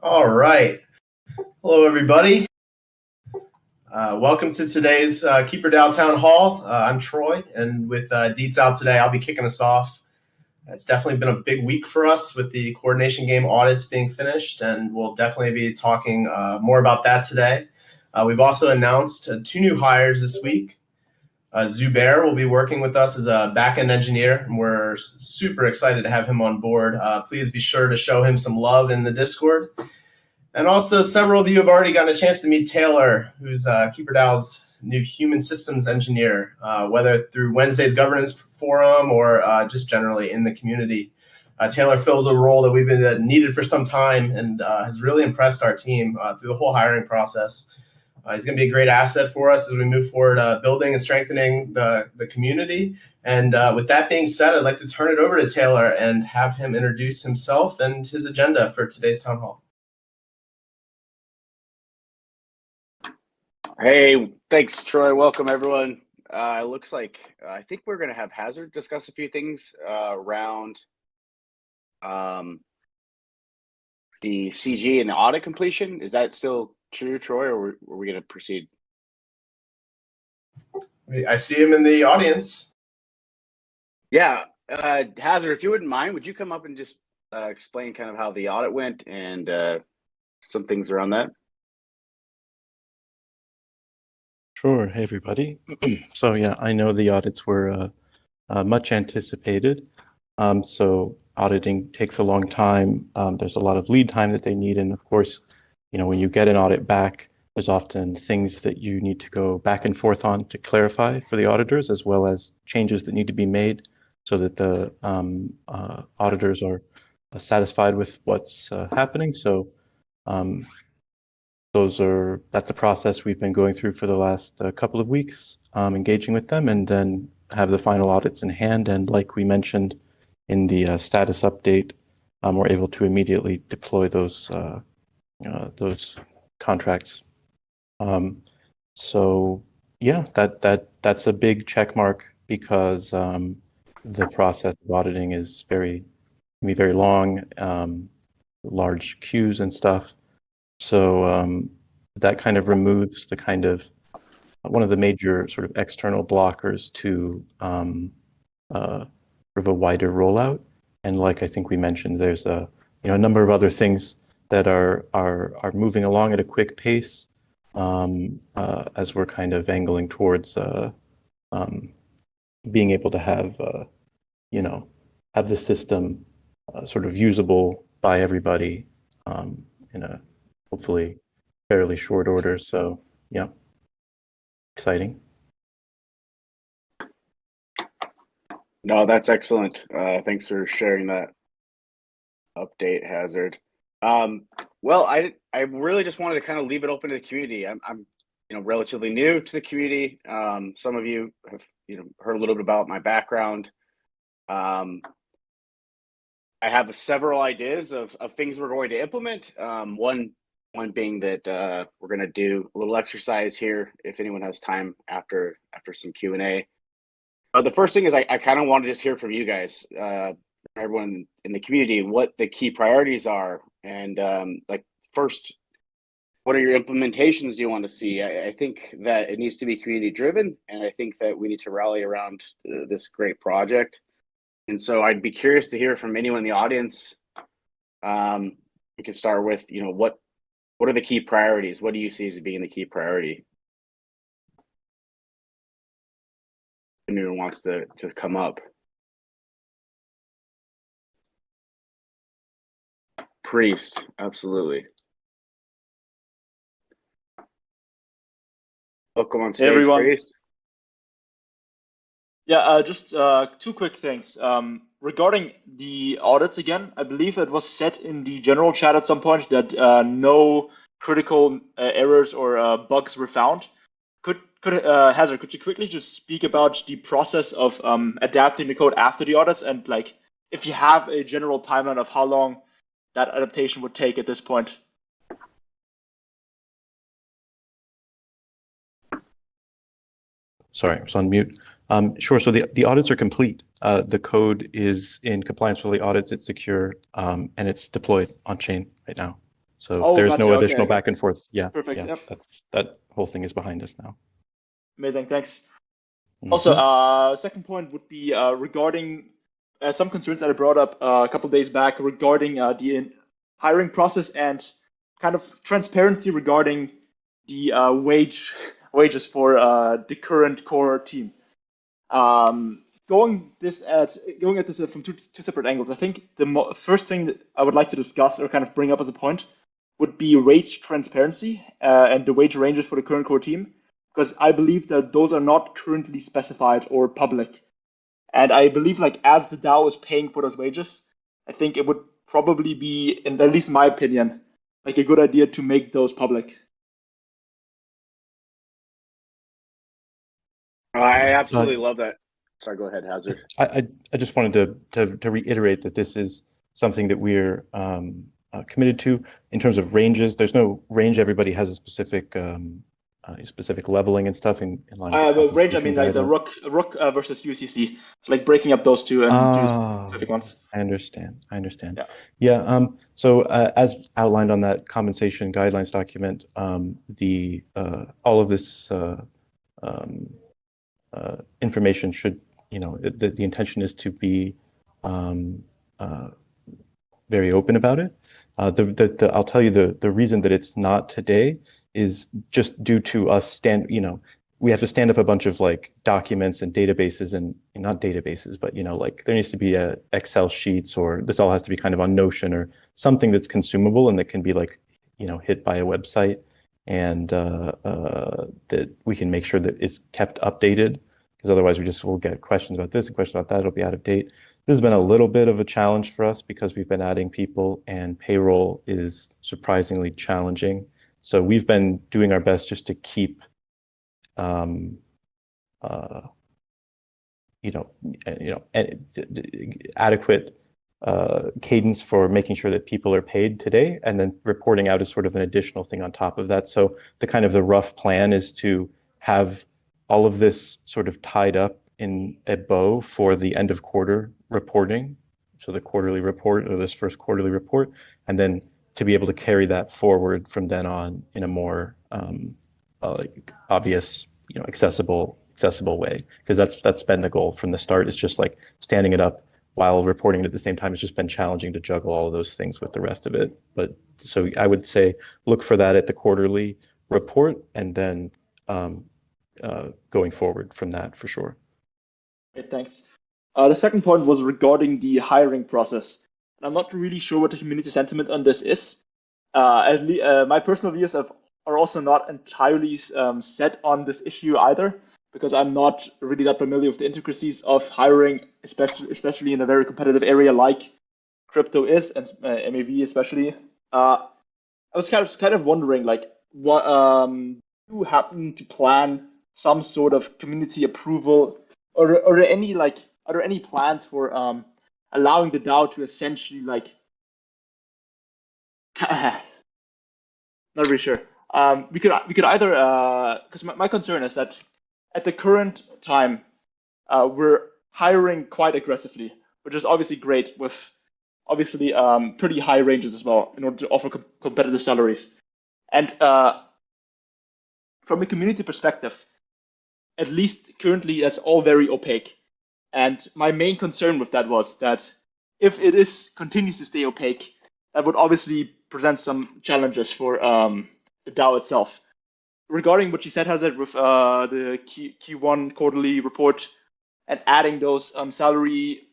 All right. Hello, everybody. Welcome to today's KeeperDAO Town Hall. I'm Troy, and with Deets out today, I'll be kicking us off. It's definitely been a big week for us with the coordination game audits being finished, and we'll definitely be talking more about that today. We've also announced 2 new hires this week. Zubair will be working with us as a back-end engineer, and we're super excited to have him on board. Please be sure to show him some love in the Discord. And also, several of you have already gotten a chance to meet Taylor, who's KeeperDAO's new human systems engineer, whether through Wednesday's governance forum or just generally in the community. Taylor fills a role that we've been needed for some time and has really impressed our team through the whole hiring process. He's going to be a great asset for us as we move forward, building and strengthening the community. And with that being said, I'd like to turn it over to Taylor and have him introduce himself and his agenda for today's town hall. Hey, thanks, Troy. Welcome, everyone. It looks like I think we're going to have Hazard discuss a few things around the CG and the audit completion. Is that still true, Troy, or are we going to proceed? I see him in the audience. Yeah, Hazard, if you wouldn't mind, would you come up and just explain kind of how the audit went and some things around that? Sure. Hey, everybody. So yeah, I know the audits were much anticipated. So auditing takes a long time. There's a lot of lead time that they need. And of course, you know, when you get an audit back, there's often things that you need to go back and forth on to clarify for the auditors, as well as changes that need to be made so that the auditors are satisfied with what's happening. So that's a process we've been going through for the last couple of weeks, engaging with them, and then have the final audits in hand. And like we mentioned in the status update, we're able to immediately deploy those contracts. So yeah, that's a big check mark because the process of auditing is very long, large queues and stuff. So that kind of removes the kind of one of the major sort of external blockers to sort of a wider rollout. And like I think we mentioned, there's a number of other things that are moving along at a quick pace as we're kind of angling towards being able to have have the system sort of usable by everybody in a hopefully fairly short order. So yeah, exciting. No, that's excellent. Thanks for sharing that update, Hazard. Well, I really just wanted to kind of leave it open to the community. I'm relatively new to the community. Some of you have heard a little bit about my background. I have several ideas of things we're going to implement. One being that we're going to do a little exercise here if anyone has time after some Q&A. The first thing is I kind of want to just hear from you guys, everyone in the community, what the key priorities are. And first, what are your implementations do you want to see? I think that it needs to be community driven, and I think that we need to rally around this great project. And so I'd be curious to hear from anyone in the audience. We can start with, what are the key priorities? What do you see as being the key priority? Anyone wants to come up? Priest, absolutely. Welcome on stage, everyone. Priest. Yeah, just 2 quick things. Regarding the audits again, I believe it was said in the general chat at some point that no critical errors or bugs were found. Hazard, could you quickly just speak about the process of adapting the code after the audits, and if you have a general timeline of how long that adaptation would take at this point? Sorry, I was on mute. Sure. So the audits are complete. The code is in compliance with the audits. It's secure, and it's deployed on chain right now. So Oh, there's gotcha. no Okay, additional okay. back and forth. Yeah, Perfect. yeah, Yep. that whole thing is behind us now. Amazing. Thanks. Mhm. Also, second point would be regarding some concerns that I brought up a couple days back regarding the hiring process and kind of transparency regarding the wages for the current core team. Going at this from two separate angles, I think the first thing that I would like to discuss or kind of bring up as a point would be wage transparency and the wage ranges for the current core team, because I believe that those are not currently specified or public. And I believe, like, as the DAO is paying for those wages, I think it would probably be, in at least in my opinion, like a good idea to make those public. I absolutely love that. Sorry, go ahead, Hazard. I just wanted to reiterate that this is something that we're committed to in terms of ranges. There's no range. Everybody has a specific leveling and stuff in line with the Range, I compensation mean, like the guidelines. Rook versus UCC. So like breaking up those two and two specific ones. I understand. Yeah. Yeah. So as outlined on that compensation guidelines document, the all of this information should, the intention is to be very open about it. I'll tell you the reason that it's not today is just due to us we have to stand up a bunch of like documents and databases and not databases, but like there needs to be a Excel sheets, or this all has to be kind of on Notion or something that's consumable and that can be like, hit by a website, and that we can make sure that it's kept updated, because otherwise we'll get questions about this and questions about that. It'll be out of date. This has been a little bit of a challenge for us because we've been adding people and payroll is surprisingly challenging. So we've been doing our best just to keep adequate cadence for making sure that people are paid today, and then reporting out is sort of an additional thing on top of that. So the rough plan is to have all of this sort of tied up in a bow for the end of quarter reporting, so the quarterly report, or this first quarterly report, and then to be able to carry that forward from then on in a more like obvious, accessible way, because that's been the goal from the start. It's just like standing it up while reporting it at the same time. It's just been challenging to juggle all of those things with the rest of it. But so I would say look for that at the quarterly report, and then going forward from that for sure. Okay, thanks. The second point was regarding the hiring process. I'm not really sure what the community sentiment on this is. My personal views are also not entirely set on this issue either, because I'm not really that familiar with the intricacies of hiring, especially in a very competitive area like crypto is, and MAV especially. I was kind of wondering, like, what you happen to plan some sort of community approval, or are there any plans for allowing the DAO to essentially like not really sure. We could either, because my concern is that at the current time we're hiring quite aggressively, which is obviously great, with obviously pretty high ranges as well in order to offer competitive salaries. And from a community perspective, at least currently, that's all very opaque. And my main concern with that was that if it continues to stay opaque, that would obviously present some challenges for the DAO itself. Regarding what you said, Hazard, with the Q1 quarterly report and adding those salary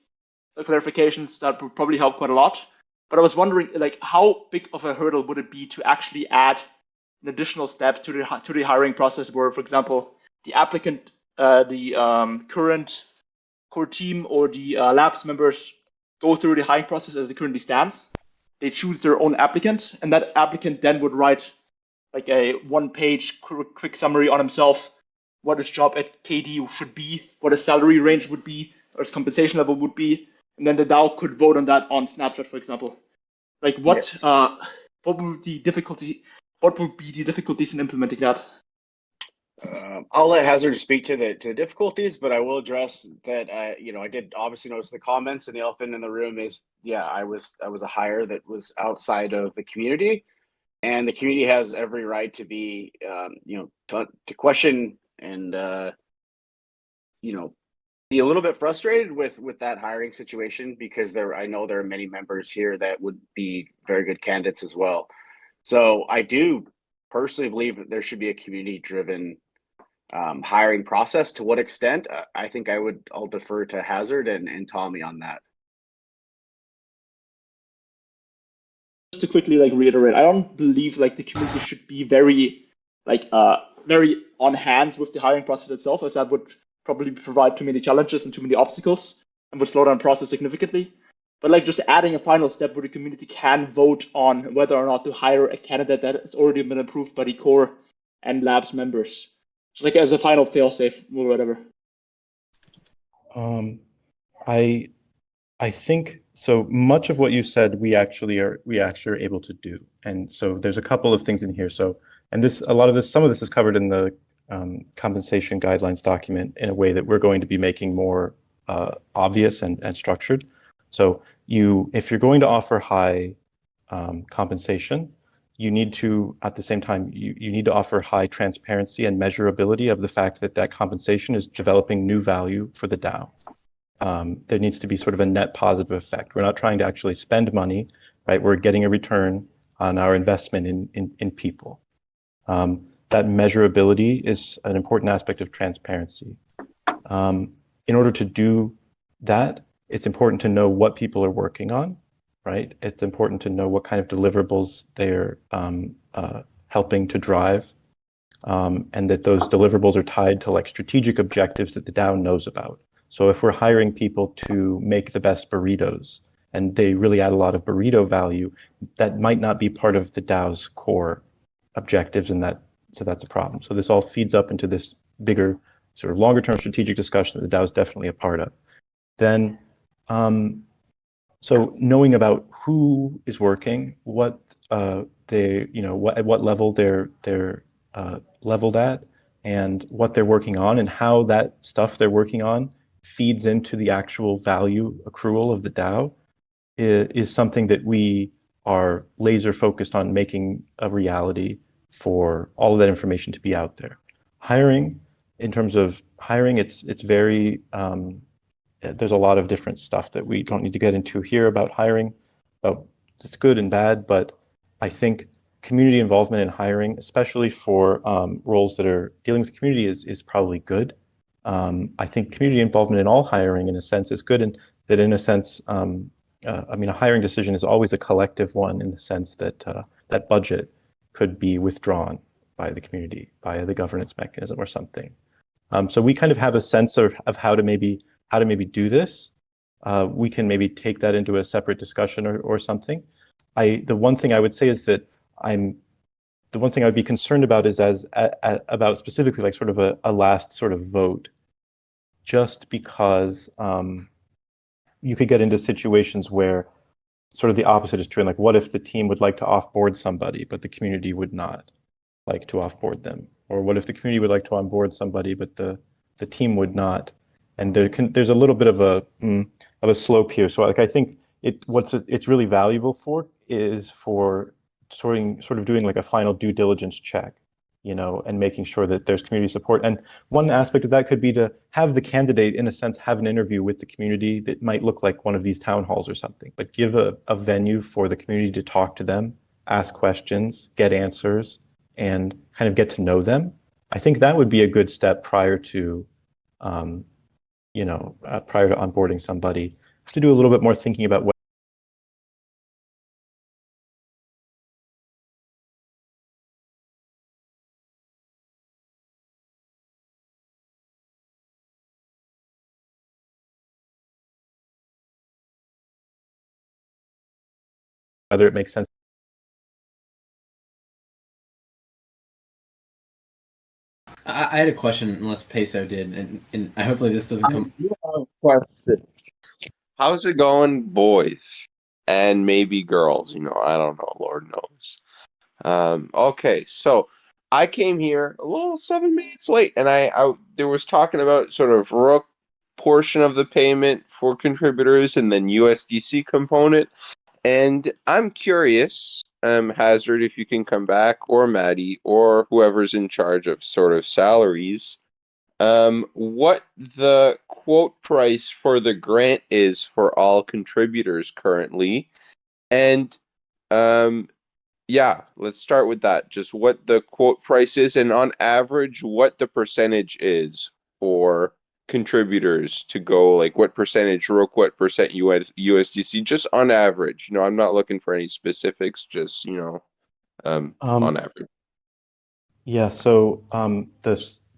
clarifications, that would probably help quite a lot. But I was wondering, like, how big of a hurdle would it be to actually add an additional step to the hiring process, where, for example, the applicant, the current core team, or the labs members go through the hiring process as it currently stands. They choose their own applicant, and that applicant then would write like a one-page quick summary on himself, what his job at KD should be, what his salary range would be, or his compensation level would be, and then the DAO could vote on that on Snapchat, for example. Like, what would the difficulty? What would be the difficulties in implementing that? I'll let Hazard speak to the difficulties, but I will address that. I did obviously notice the comments, and the elephant in the room is, I was a hire that was outside of the community. and the community has every right to be, to question and be a little bit frustrated with that hiring situation, because I know there are many members here that would be very good candidates as well. So I do personally believe that there should be a community-driven hiring process. To what extent? I think I'll defer to Hazard and Tommy on that. Just to quickly reiterate, I don't believe the community should be very on hand with the hiring process itself, as that would probably provide too many challenges and too many obstacles and would slow down the process significantly. But just adding a final step where the community can vote on whether or not to hire a candidate that has already been approved by the core and labs members. So as a final fail-safe or whatever. I think so. Much of what you said, we actually are able to do, and so there's a couple of things in here. So, and some of this is covered in the compensation guidelines document in a way that we're going to be making more obvious and structured. So, if you're going to offer high compensation, you need to, at the same time, you need to offer high transparency and measurability of the fact that that compensation is developing new value for the DAO. There needs to be sort of a net positive effect. We're not trying to actually spend money, right? We're getting a return on our investment in people. That measurability is an important aspect of transparency. In order to do that, it's important to know what people are working on, right? It's important to know what kind of deliverables they're helping to drive, and that those deliverables are tied to strategic objectives that the DAO knows about. So if we're hiring people to make the best burritos and they really add a lot of burrito value, that might not be part of the DAO's core objectives, and so that's a problem. So this all feeds up into this bigger sort of longer term strategic discussion that the DAO is definitely a part of. Then, so knowing about who is working, what at what level they're leveled at, and what they're working on, and how that stuff they're working on feeds into the actual value accrual of the DAO is something that we are laser focused on making a reality for all of that information to be out there. Hiring, in terms of hiring, it's very, there's a lot of different stuff that we don't need to get into here about hiring. It's good and bad, but I think community involvement in hiring, especially for roles that are dealing with the community, is probably good. I think community involvement in all hiring, in a sense, is good, and that, in a sense, a hiring decision is always a collective one, in the sense that that budget could be withdrawn by the community, by the governance mechanism or something. So we kind of have a sense of how to maybe do this. We can maybe take that into a separate discussion or something. The one thing I would say is that the one thing I would be concerned about is about specifically sort of a last sort of vote, just because you could get into situations where sort of the opposite is true. And what if the team would like to offboard somebody, but the community would not like to offboard them? Or what if the community would like to onboard somebody, but the team would not? And there's a little bit of a slope here. So I think it's really valuable for is for sort of doing a final due diligence check, and making sure that there's community support. And one aspect of that could be to have the candidate, in a sense, have an interview with the community that might look like one of these town halls or something, but give a venue for the community to talk to them, ask questions, get answers, and kind of get to know them. I think that would be a good step prior to onboarding somebody. Have to do a little bit more thinking about what whether it makes sense. I had a question, unless Peso did, and hopefully this doesn't come. I do have a question. How's it going, boys? And maybe girls, I don't know, Lord knows. Okay, so I came here a little 7 minutes late, and I there was talking about sort of Rook portion of the payment for contributors and then USDC component. And I'm curious, Hazard, if you can come back, or Maddie, or whoever's in charge of sort of salaries, what the quote price for the grant is for all contributors currently. And yeah, let's start with that. Just what the quote price is, and on average, what the percentage is for contributors to go, like what percentage Rook, what percent USDC, just on average. I'm not looking for any specifics, just, on average. Yeah, so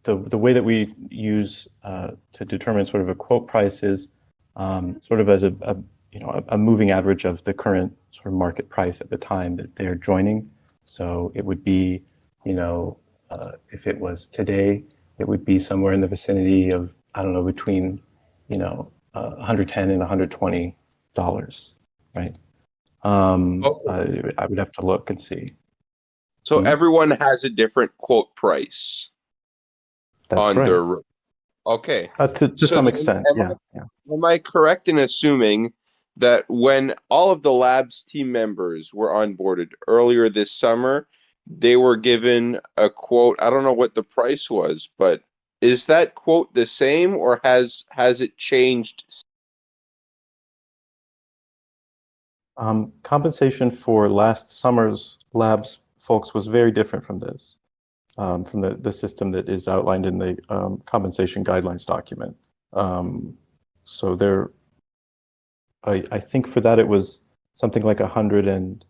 the way that we use to determine sort of a quote price is sort of as a moving average of the current sort of market price at the time that they're joining. So it would be, if it was today, it would be somewhere in the vicinity of, I don't know, between, $110 and $120, right? I would have to look and see. So everyone has a different quote price. That's on right. their. Okay. To some extent, yeah. Am I correct in assuming that when all of the labs team members were onboarded earlier this summer, they were given a quote? I don't know what the price was, but is that quote the same, or has it changed? Compensation for last summer's labs folks was very different from this, from the system that is outlined in the compensation guidelines document. So there, I think for that it was something like $130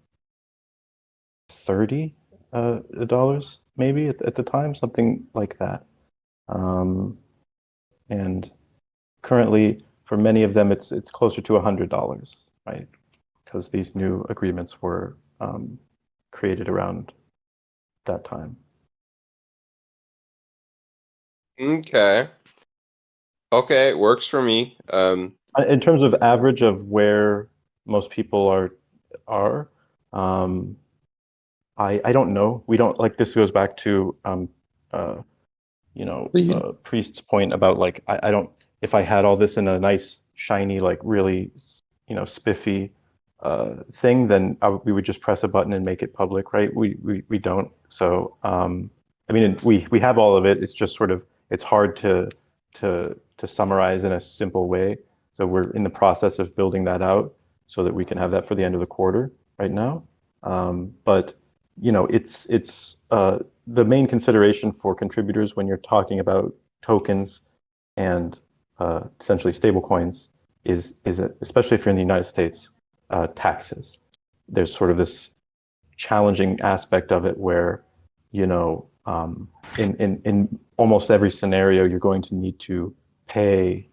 maybe at the time, something like that. And currently, for many of them, it's closer to $100, right? Because these new agreements were created around that time. Okay, it works for me. In terms of average of where most people are, I don't know. We don't, like, this goes back to Priest's point about, like, I don't, if I had all this in a nice shiny, like, really spiffy thing, then we would just press a button and make it public, right? We don't. So I mean, we have all of it. It's just sort of, it's hard to summarize in a simple way. So we're in the process of building that out so that we can have that for the end of the quarter right now. But it's the main consideration for contributors when you're talking about tokens and essentially stablecoins is especially if you're in the United States, taxes. There's sort of this challenging aspect of it where, in almost every scenario, you're going to need to pay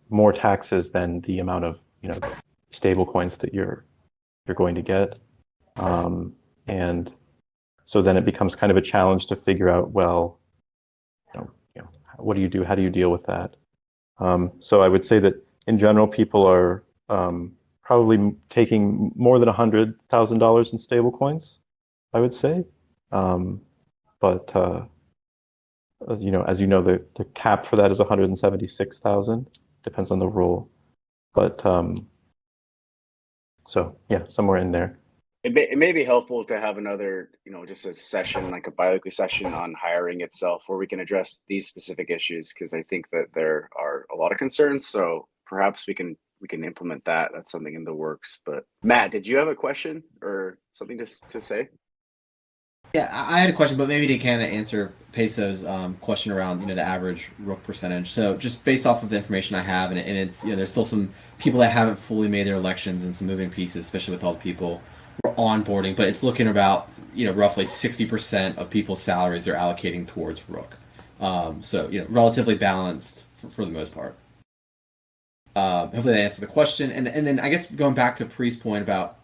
more taxes than the amount of stable coins that you're going to get, and so then it becomes kind of a challenge to figure out, well, what do you do? How do you deal with that? So I would say that in general, people are probably taking more than $100,000 in stable coins, I would say. But as you know, the cap for that is 176,000. Depends on the rule, but so yeah, somewhere in there. It may be helpful to have another, just a session, like a bi-weekly session on hiring itself, where we can address these specific issues, because I think that there are a lot of concerns. So perhaps we can implement that. That's something in the works. But Matt, did you have a question or something to say? Yeah, I had a question, but maybe to kind of answer Peso's question around the average Rook percentage. So just based off of the information I have, and it's there's still some people that haven't fully made their elections and some moving pieces, especially with all the people we're onboarding. But it's looking about roughly 60% of people's salaries they're allocating towards Rook. So relatively balanced for the most part. Hopefully that answered the question. And then I guess going back to Priest's point about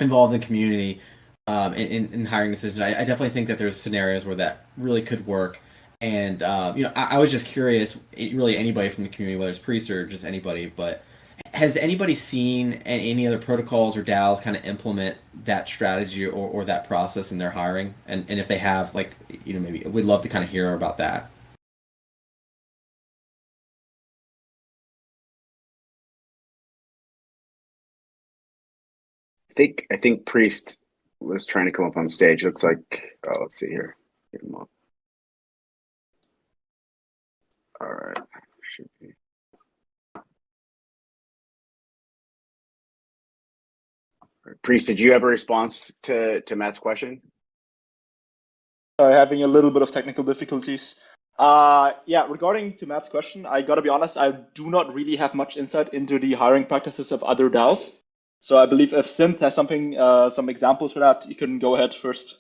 involved in community. In hiring decisions, I definitely think that there's scenarios where that really could work. And I was just curious, really anybody from the community, whether it's Priest or just anybody, but has anybody seen any other protocols or DAOs kind of implement that strategy or that process in their hiring? And if they have, like, maybe we'd love to kind of hear about that. I think Priest was trying to come up on stage. Looks like, oh, let's see here. Get him up. All right, should be. Priest, did you have a response to Matt's question? Sorry, having a little bit of technical difficulties. Yeah, regarding to Matt's question, I gotta be honest, I do not really have much insight into the hiring practices of other DAOs. So I believe if Synth has some examples for that, you can go ahead first.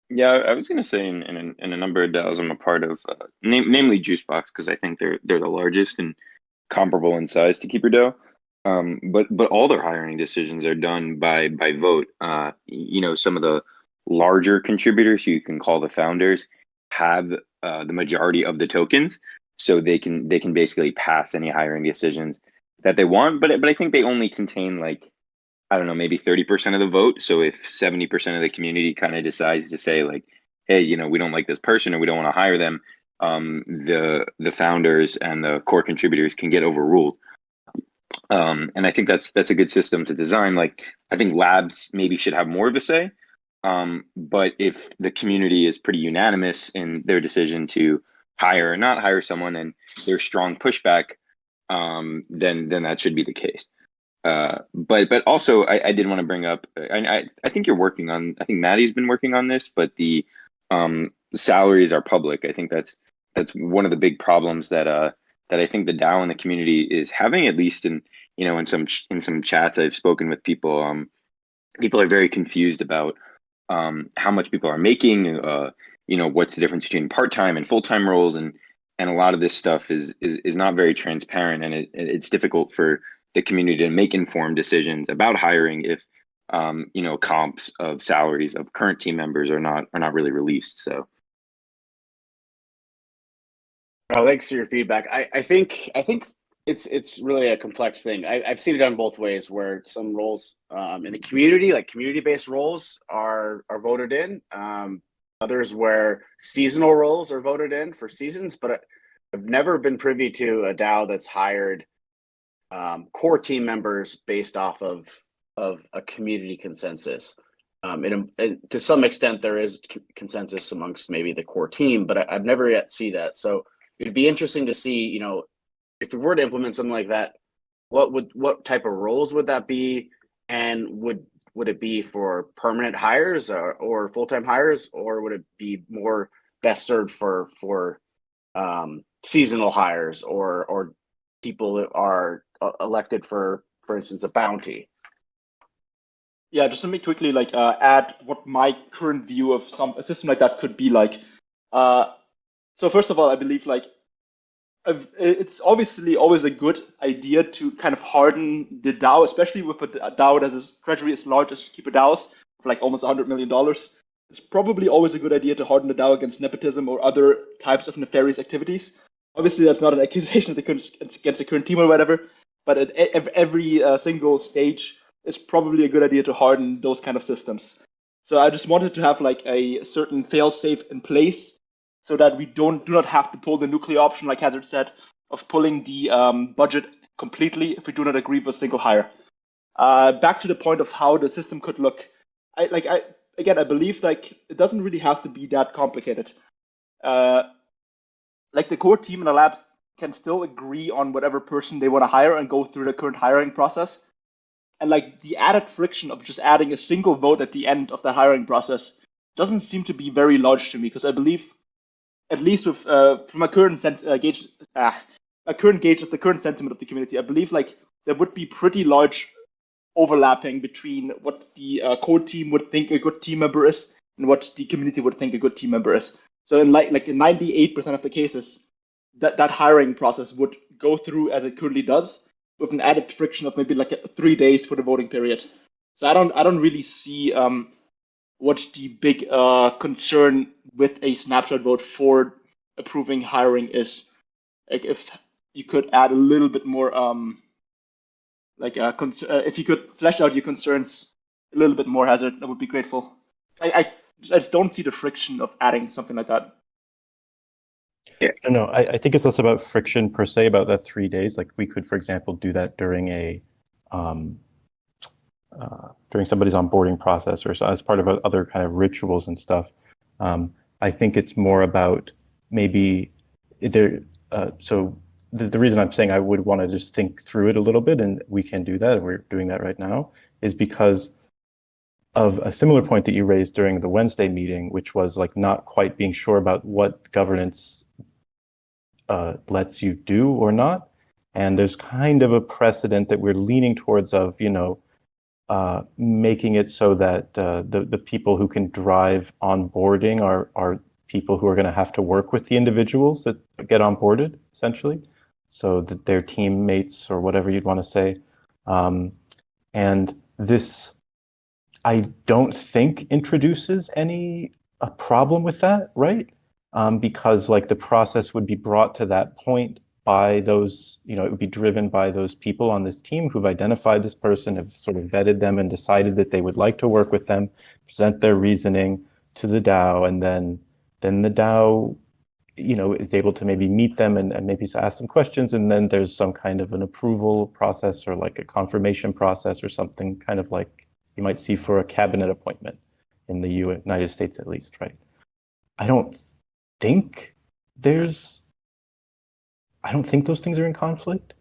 Yeah, I was going to say in a number of DAOs I'm a part of, namely Juicebox, because I think they're the largest and comparable in size to KeeperDAO. But all their hiring decisions are done by vote. Some of the larger contributors, who you can call the founders, have the majority of the tokens, so they can basically pass any hiring decisions that they want. But I think they only contain, like, I don't know, maybe 30% of the vote. So if 70% of the community kind of decides to say, like, hey, we don't like this person or we don't want to hire them, the founders and the core contributors can get overruled. And I think that's a good system to design. Like, I think labs maybe should have more of a say. But if the community is pretty unanimous in their decision to hire or not hire someone, and there's strong pushback, then that should be the case. But also I did want to bring up, I think you're working on, I think Maddie's been working on this, but the salaries are public. I think that's one of the big problems that I think the DAO and the community is having, at least in some chats I've spoken with people. People are very confused about how much people are making, what's the difference between part-time and full-time roles, and a lot of this stuff is not very transparent, and it's difficult for the community to make informed decisions about hiring if comps of salaries of current team members are not really released. So Thanks for your feedback. I think it's really a complex thing. I've seen it done both ways, where some roles in the community, like community-based roles, are voted in. Others where seasonal roles are voted in for seasons. But I've never been privy to a DAO that's hired core team members based off of a community consensus. And to some extent, there is consensus amongst maybe the core team, but I've never yet seen that. So it'd be interesting to see, if we were to implement something like that, what type of roles would that be, and would it be for permanent hires or full-time hires, or would it be more best served for seasonal hires or people that are elected for instance, a bounty? Yeah, just let me quickly add what my current view of a system like that could be like. So first of all, I believe it's obviously always a good idea to kind of harden the DAO, especially with a DAO that has treasury as large as KeeperDAO's, for like almost $100 million. It's probably always a good idea to harden the DAO against nepotism or other types of nefarious activities. Obviously, that's not an accusation against the current team or whatever, but at every single stage, it's probably a good idea to harden those kind of systems. So I just wanted to have like a certain fail-safe in place, so that we do not have to pull the nuclear option, like Hazard said, of pulling the budget completely if we do not agree with a single hire. Back to the point of how the system could look. I believe it doesn't really have to be that complicated. The core team and the labs can still agree on whatever person they want to hire and go through the current hiring process. And the added friction of just adding a single vote at the end of the hiring process doesn't seem to be very large to me, because I believe, at least with from a current gauge of the current sentiment of the community, I believe there would be pretty large overlapping between what the core team would think a good team member is and what the community would think a good team member is. So in in 98% of the cases, that hiring process would go through as it currently does, with an added friction of maybe 3 days for the voting period. So I don't really see what the big concern with a snapshot vote for approving hiring is. If you could add a little bit more, if you could flesh out your concerns a little bit more, Hazard, I would be grateful. I just don't see the friction of adding something like that. Yeah. No, I think it's less about friction per se, about that 3 days. Like we could, for example, do that during a during somebody's onboarding process or so, as part of other kind of rituals and stuff. I think it's more about maybe there. So the reason I'm saying I would want to just think through it a little bit, and we can do that, and we're doing that right now, is because of a similar point that you raised during the Wednesday meeting, which was like not quite being sure about what governance lets you do or not. And there's kind of a precedent that we're leaning towards of, making it so that the people who can drive onboarding are people who are going to have to work with the individuals that get onboarded, essentially, so that they're teammates or whatever you'd want to say. And this, I don't think, introduces a problem with that, right? Because like the process would be brought to that point by those, it would be driven by those people on this team who've identified this person, have sort of vetted them and decided that they would like to work with them, present their reasoning to the DAO, and then the DAO, is able to maybe meet them and maybe ask them questions, and then there's some kind of an approval process or like a confirmation process or something kind of like you might see for a cabinet appointment in the United States, at least, right? I don't think those things are in conflict,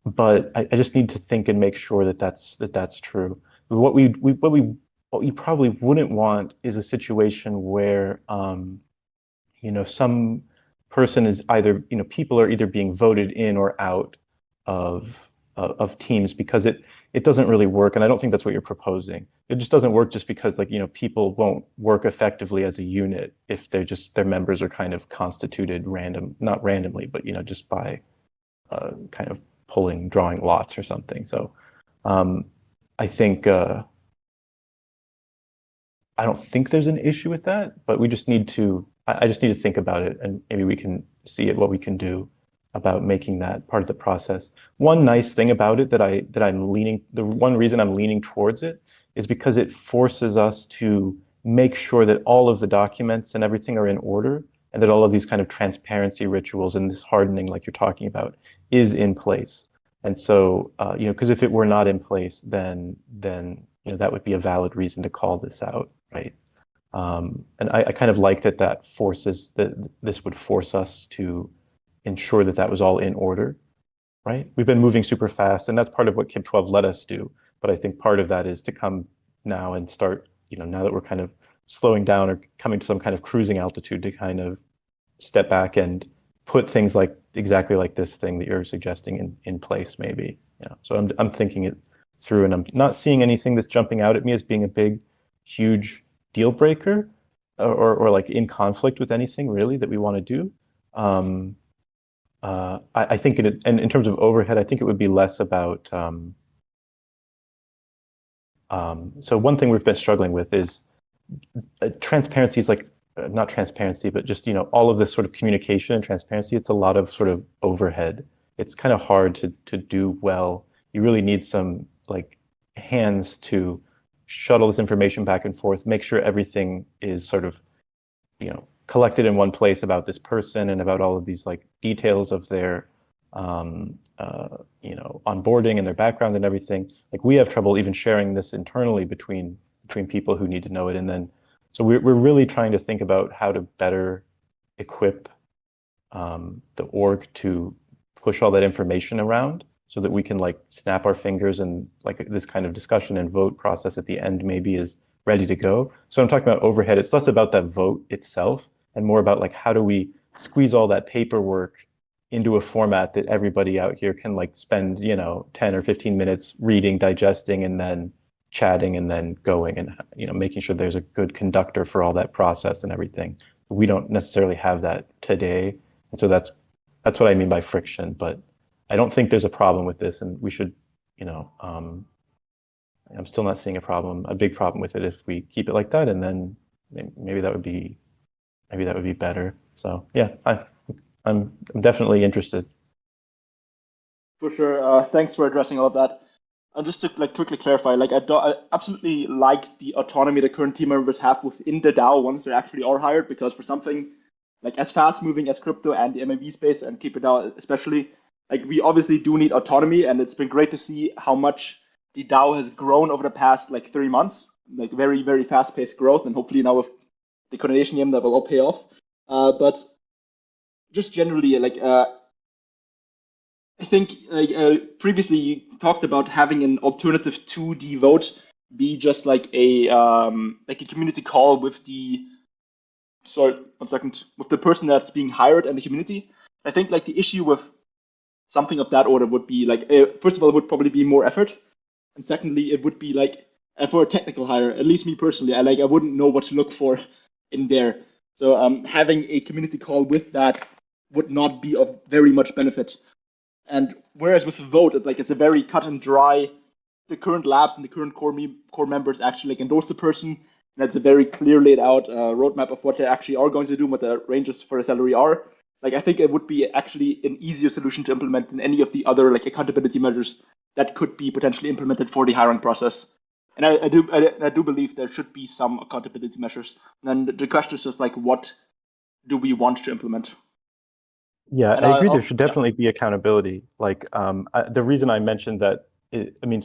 but I just need to think and make sure that that's true. What you probably wouldn't want is a situation where some person is either, people are either being voted in or out of teams because it doesn't really work, and I don't think that's what you're proposing. It just doesn't work just because people won't work effectively as a unit if their members are kind of constituted not randomly, but just by kind of drawing lots or something. So I think I don't think there's an issue with that, but I just need to think about it, and maybe we can see what we can do about making that part of the process. One nice thing about it the one reason I'm leaning towards it is because it forces us to make sure that all of the documents and everything are in order, and that all of these kind of transparency rituals and this hardening, like you're talking about, is in place. And so, because if it were not in place, then that would be a valid reason to call this out, right? And I kind of like that this would force us to ensure that was all in order, right? We've been moving super fast, and that's part of what KIP12 let us do. But I think part of that is to come now and start, now that we're kind of slowing down or coming to some kind of cruising altitude, to kind of step back and put things exactly like this thing that you're suggesting in place, maybe. So I'm thinking it through, and I'm not seeing anything that's jumping out at me as being a big, huge deal breaker or like in conflict with anything really that we want to do. I think and in terms of overhead, I think it would be less about. So one thing we've been struggling with is transparency is not transparency, but just all of this sort of communication and transparency. It's a lot of sort of overhead. It's kind of hard to do well. You really need some hands to shuttle this information back and forth, make sure everything is sort of collected in one place about this person and about all of these details of their onboarding and their background and everything. We have trouble even sharing this internally between people who need to know it. And then so we're really trying to think about how to better equip the org to push all that information around, so that we can snap our fingers and this kind of discussion and vote process at the end maybe is ready to go. So I'm talking about overhead. It's less about that vote itself and more about how do we squeeze all that paperwork into a format that everybody out here can spend 10 or 15 minutes reading, digesting, and then chatting, and then going, and making sure there's a good conductor for all that process and everything. We don't necessarily have that today, and so that's what I mean by friction. But I don't think there's a problem with this, and we should, I'm still not seeing a big problem with it if we keep it like that, and then maybe that would be better. So yeah, I'm definitely interested. For sure. Thanks for addressing all of that. And just to quickly clarify, I absolutely like the autonomy the current team members have within the DAO once they actually are hired, because for something as fast moving as crypto and the MAV space and KeeperDAO especially, we obviously do need autonomy, and it's been great to see how much the DAO has grown over the past like 3 months, like very, very fast-paced growth, and hopefully now with the coordination game that will all pay off. But just generally, like I think previously you talked about having an alternative to the vote be just like a community call with the with the person that's being hired and the community. I think like the issue with something of that order would be like first of all, it would probably be more effort, and secondly, it would be like for a technical hire. At least me personally, I wouldn't know what to look for in there. So having a community call with that would not be of very much benefit. And whereas with the vote, it's a very cut and dry. The current labs and the current core members actually like endorse the person. And that's a very clear laid out roadmap of what they actually are going to do, what the ranges for the salary are. Like I think it would be actually an easier solution to implement than any of the other like accountability measures that could be potentially implemented for the hiring process. And I do believe there should be some accountability measures. And then the question is just like, what do we want to implement? Yeah, And I agree. There should definitely be accountability. Like the reason I mentioned that,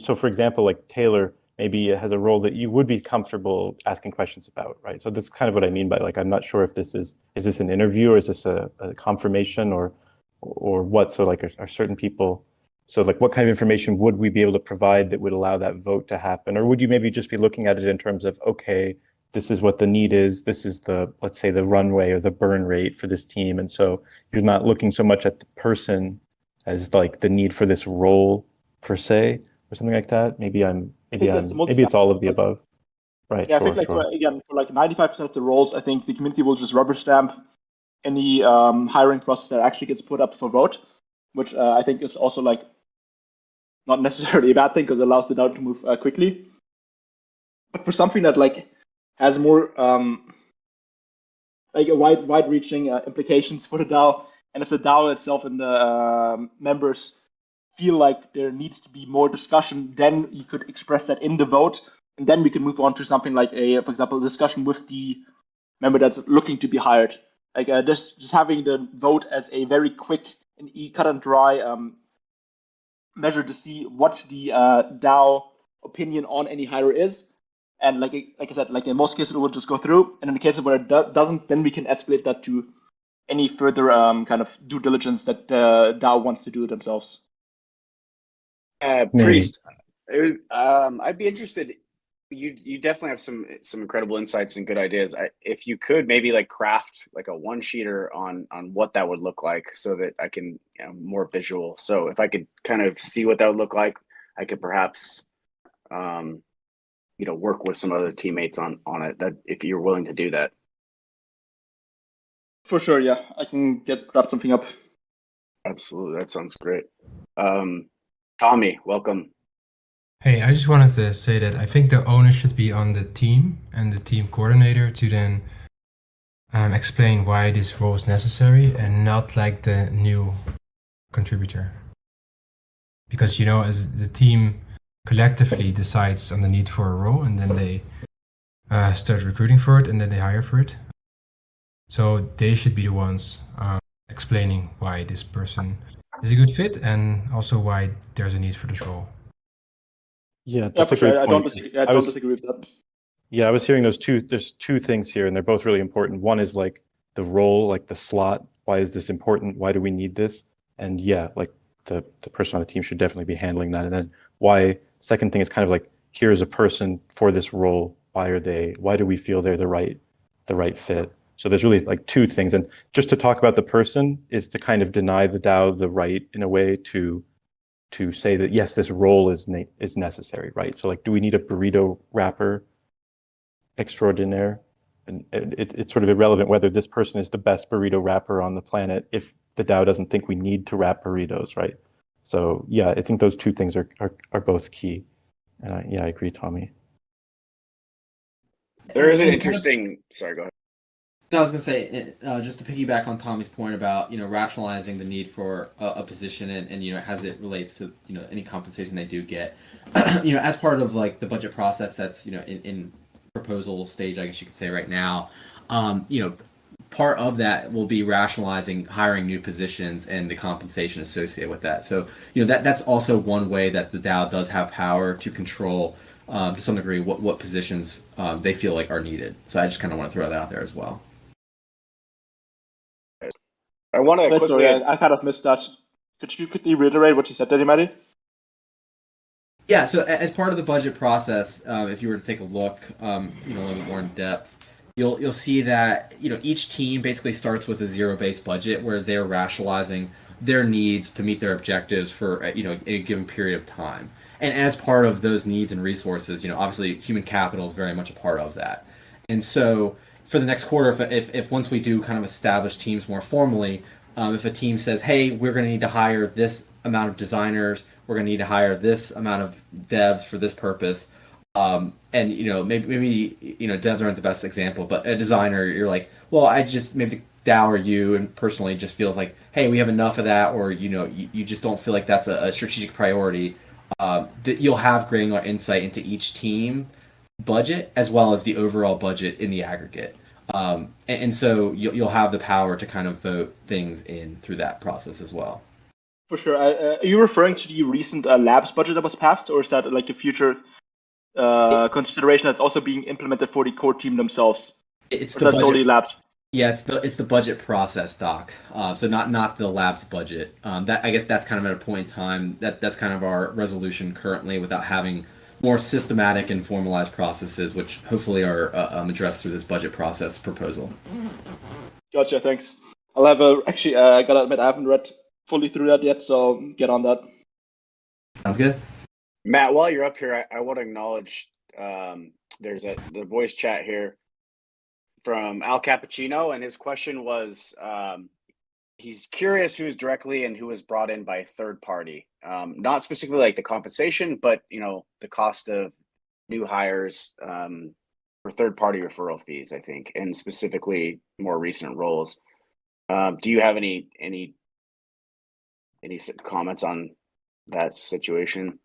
so for example, like Taylor maybe has a role that you would be comfortable asking questions about, right? So that's kind of what I mean by like, I'm not sure if is this an interview or is this a confirmation or what? So like are certain people, so like what kind of information would we be able to provide that would allow that vote to happen? Or would you maybe just be looking at it in terms of, okay, this is what the need is, this is the, let's say the runway or the burn rate for this team. And so you're not looking so much at the person as like the need for this role per se, or something like that. Maybe it's all of the above. Right. Yeah, sure, I think sure. for like 95% of the roles, I think the community will just rubber stamp any hiring process that actually gets put up for vote, which I think is also like not necessarily a bad thing because it allows the DAO to move quickly. But for something that like has more like a wide-reaching implications for the DAO, and if the DAO itself and the members feel like there needs to be more discussion, then you could express that in the vote, and then we can move on to something like for example, a discussion with the member that's looking to be hired. Like just having the vote as a very quick and cut and dry measure to see what the DAO opinion on any hire is. And like I said, like in most cases it will just go through, and in the cases where it doesn't, then we can escalate that to any further kind of due diligence that DAO wants to do themselves. Priest, I'd be interested. You definitely have some incredible insights and good ideas. If you could maybe like craft like a one-sheeter on what that would look like, so that I can more visual. So if I could kind of see what that would look like, I could perhaps work with some other teammates on it. That if you're willing to do that. For sure, yeah, I can craft something up. Absolutely, that sounds great. Tommy, welcome. Hey, I just wanted to say that I think the onus should be on the team and the team coordinator to then explain why this role is necessary, and not like the new contributor. Because, as the team collectively decides on the need for a role, and then they start recruiting for it, and then they hire for it. So they should be the ones explaining why this person is a good fit, and also why there's a need for this role. Yeah, that's a great point. I don't disagree with that. Yeah, I was hearing there's two things here, and they're both really important. One is like the role, like the slot. Why is this important? Why do we need this? And yeah, like the person on the team should definitely be handling that. And then second thing is kind of like, here's a person for this role. Why do we feel they're the right fit? So there's really like two things. And just to talk about the person is to kind of deny the DAO the right in a way to say that, yes, this role is necessary, right? So like, do we need a burrito wrapper extraordinaire? And it's sort of irrelevant whether this person is the best burrito wrapper on the planet if the DAO doesn't think we need to wrap burritos, right? So yeah, I think those two things are both key. Yeah, I agree, Tommy. There is an interesting. Sorry, go ahead. No, I was going to say, just to piggyback on Tommy's point about, rationalizing the need for a position and as it relates to, any compensation they do get, as part of like the budget process that's, in proposal stage, I guess you could say right now, part of that will be rationalizing hiring new positions and the compensation associated with that. So, that's also one way that the DAO does have power to control, to some degree, what positions they feel like are needed. So I just kind of want to throw that out there as well. I want to quickly. Sorry, I kind of missed that. Could you quickly reiterate what you said, Daddy Matty? Yeah, so as part of the budget process, if you were to take a look, a little bit more in depth, you'll see that each team basically starts with a zero-based budget where they're rationalizing their needs to meet their objectives for a given period of time. And as part of those needs and resources, obviously human capital is very much a part of that. And so for the next quarter, if once we do kind of establish teams more formally, if a team says, hey, we're going to need to hire this amount of designers, we're going to need to hire this amount of devs for this purpose, and maybe devs aren't the best example, but a designer, you're like, well, maybe the DAO or you and personally just feels like, hey, we have enough of that, or you just don't feel like that's a strategic priority. That you'll have granular insight into each team budget as well as the overall budget in the aggregate. And so you'll have the power to kind of vote things in through that process as well. For sure. Are you referring to the recent labs budget that was passed, or is that like the future consideration that's also being implemented for the core team themselves? It's or is that solely labs? Yeah, it's the budget process, Doc. So not the labs budget. That I guess that's kind of at a point in time that's kind of our resolution currently, without having more systematic and formalized processes, which hopefully are addressed through this budget process proposal. Gotcha. Thanks. I'll have actually. I gotta admit, I haven't read fully through that yet, so get on that. Sounds good. Matt, while you're up here, I want to acknowledge there's the voice chat here from Al Cappuccino, and his question was he's curious who is directly and who is brought in by third party, not specifically like the compensation, but the cost of new hires for third party referral fees, I think, and specifically more recent roles. Do you have any comments on that situation?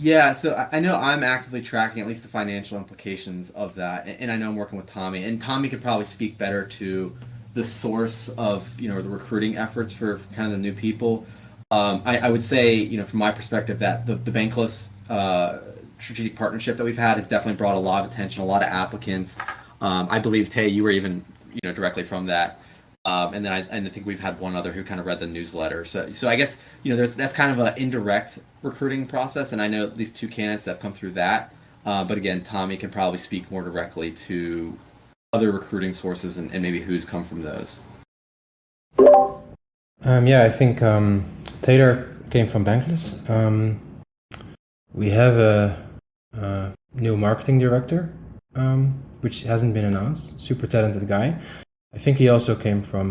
Yeah, so I know I'm actively tracking at least the financial implications of that, and I know I'm working with Tommy, and Tommy could probably speak better to the source of the recruiting efforts for kind of the new people. I would say from my perspective that the Bankless strategic partnership that we've had has definitely brought a lot of attention, a lot of applicants. I believe Tay, you were even directly from that. And then I think we've had one other who kind of read the newsletter. So I guess that's kind of an indirect recruiting process, and I know at least two candidates that have come through that. But again, Tommy can probably speak more directly to other recruiting sources and maybe who's come from those. Yeah, I think Taylor came from Bankless. We have a new marketing director, which hasn't been announced. Super talented guy. I think he also came from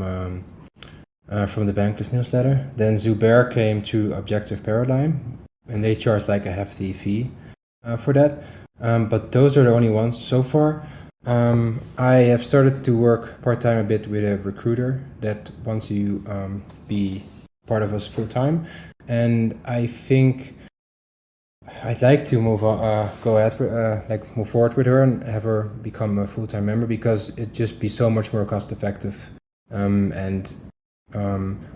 the Bankless newsletter. Then Zubair came to Objective Paradigm, and they charge like a hefty fee for that. But those are the only ones so far. I have started to work part-time a bit with a recruiter that wants to be part of us full-time. And I think I'd like to move forward with her and have her become a full-time member, because it'd just be so much more cost-effective.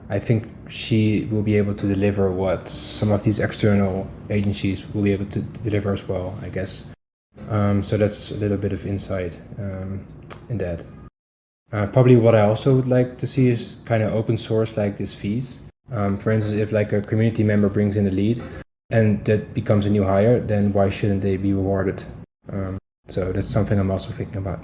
I think she will be able to deliver what some of these external agencies will be able to deliver as well, I guess. So that's a little bit of insight in that. Probably what I also would like to see is kind of open source like these fees. For instance, if like a community member brings in a lead and that becomes a new hire, then why shouldn't they be rewarded? So that's something I'm also thinking about.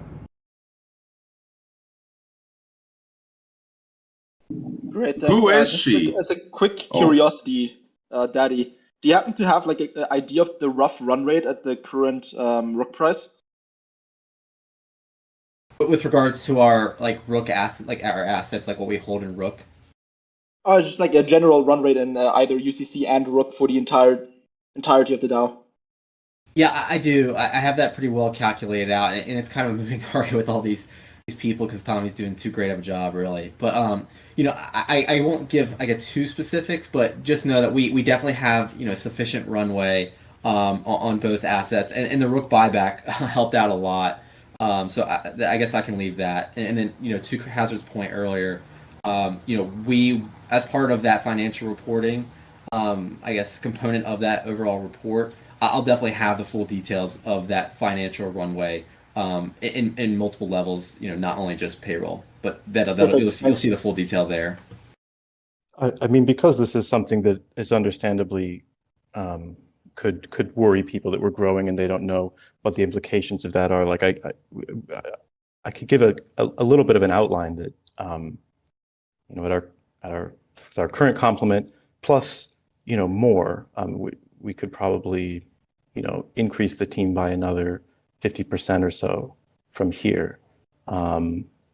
Great. Who is she? As a quick curiosity, Daddy, do you happen to have like an idea of the rough run rate at the current Rook price? But with regards to our Rook asset, our assets, like what we hold in Rook. Just like a general run rate in either UCC and Rook for the entirety of the DAO. Yeah, I do. I have that pretty well calculated out, and it's kind of a moving target with all these people because Tommy's doing too great of a job, really. But I won't give too specifics, but just know that we definitely have sufficient runway on both assets, and the Rook buyback helped out a lot. So I guess I can leave that. And then, to Hazard's point earlier, we, as part of that financial reporting, I guess, component of that overall report, I'll definitely have the full details of that financial runway in multiple levels, not only just payroll, but you'll see the full detail there. I mean, because this is something that is understandably could worry people that we're growing and they don't know what the implications of that are. Like I could give a little bit of an outline that at our current complement plus more, we could probably increase the team by another 50% or so from here,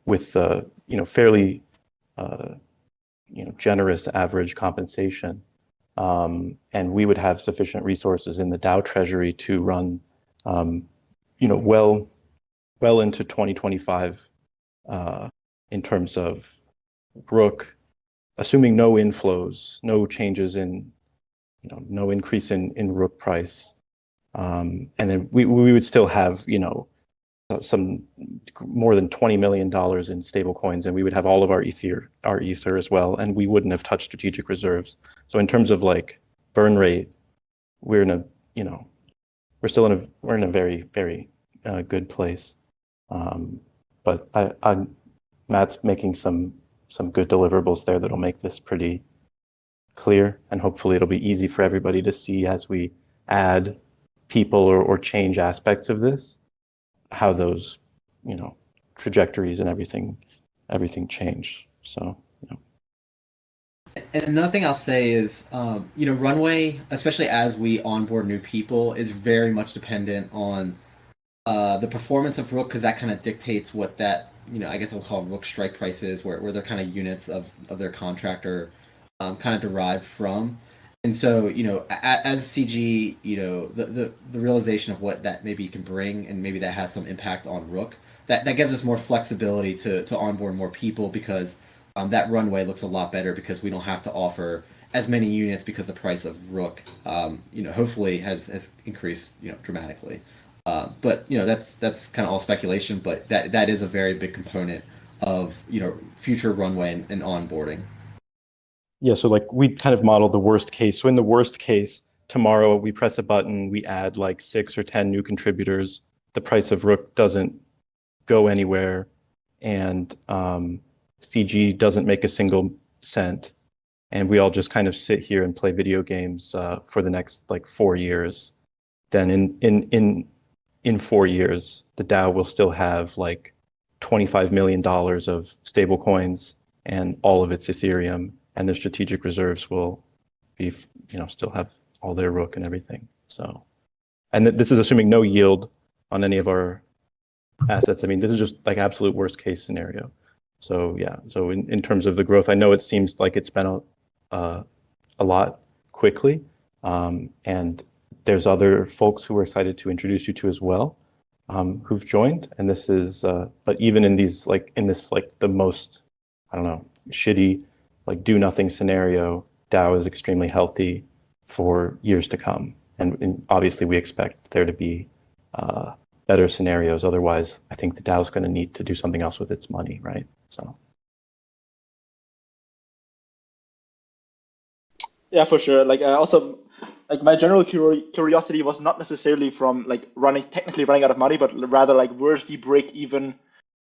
with the fairly generous average compensation. And we would have sufficient resources in the DAO treasury to run, well into 2025 in terms of Rook, assuming no inflows, no changes in, no increase in Rook price. And then we would still have, some more than $20 million in stable coins, and we would have all of our ether as well, and we wouldn't have touched strategic reserves. So in terms of like burn rate, we're in a very, very good place. But Matt's making some good deliverables there that'll make this pretty clear, and hopefully it'll be easy for everybody to see as we add people or change aspects of this, how those trajectories and everything change. So And another thing I'll say is, runway, especially as we onboard new people, is very much dependent on the performance of Rook, because that kind of dictates what that, I guess we'll call Rook strike prices, where their kind of units of their contract are kind of derived from. And so, as CG, the realization of what that maybe can bring, and maybe that has some impact on Rook, that gives us more flexibility to onboard more people, because that runway looks a lot better, because we don't have to offer as many units, because the price of Rook, hopefully has increased, dramatically. But that's kind of all speculation, but that is a very big component of future runway and onboarding. Yeah, so like we kind of modeled the worst case. So in the worst case, tomorrow we press a button, we add like 6 or 10 new contributors. The price of Rook doesn't go anywhere, and CG doesn't make a single cent, and we all just kind of sit here and play video games for the next like 4 years. Then in 4 years, the DAO will still have like $25 million of stable coins and all of its Ethereum, and the strategic reserves will be, still have all their Rook and everything. So, and this is assuming no yield on any of our assets. I mean, this is just like absolute worst case scenario. So yeah, so in terms of the growth, I know it seems like it's been a lot quickly, and there's other folks who we're excited to introduce you to as well, who've joined. And this is, but even in these, like in this, like the most, I don't know, shitty, like do nothing scenario, DAO is extremely healthy for years to come. And obviously we expect there to be better scenarios. Otherwise, I think the DAO is going to need to do something else with its money, right? So. Yeah, for sure. Like also, like my general curiosity was not necessarily from like technically running out of money, but rather like where's the break-even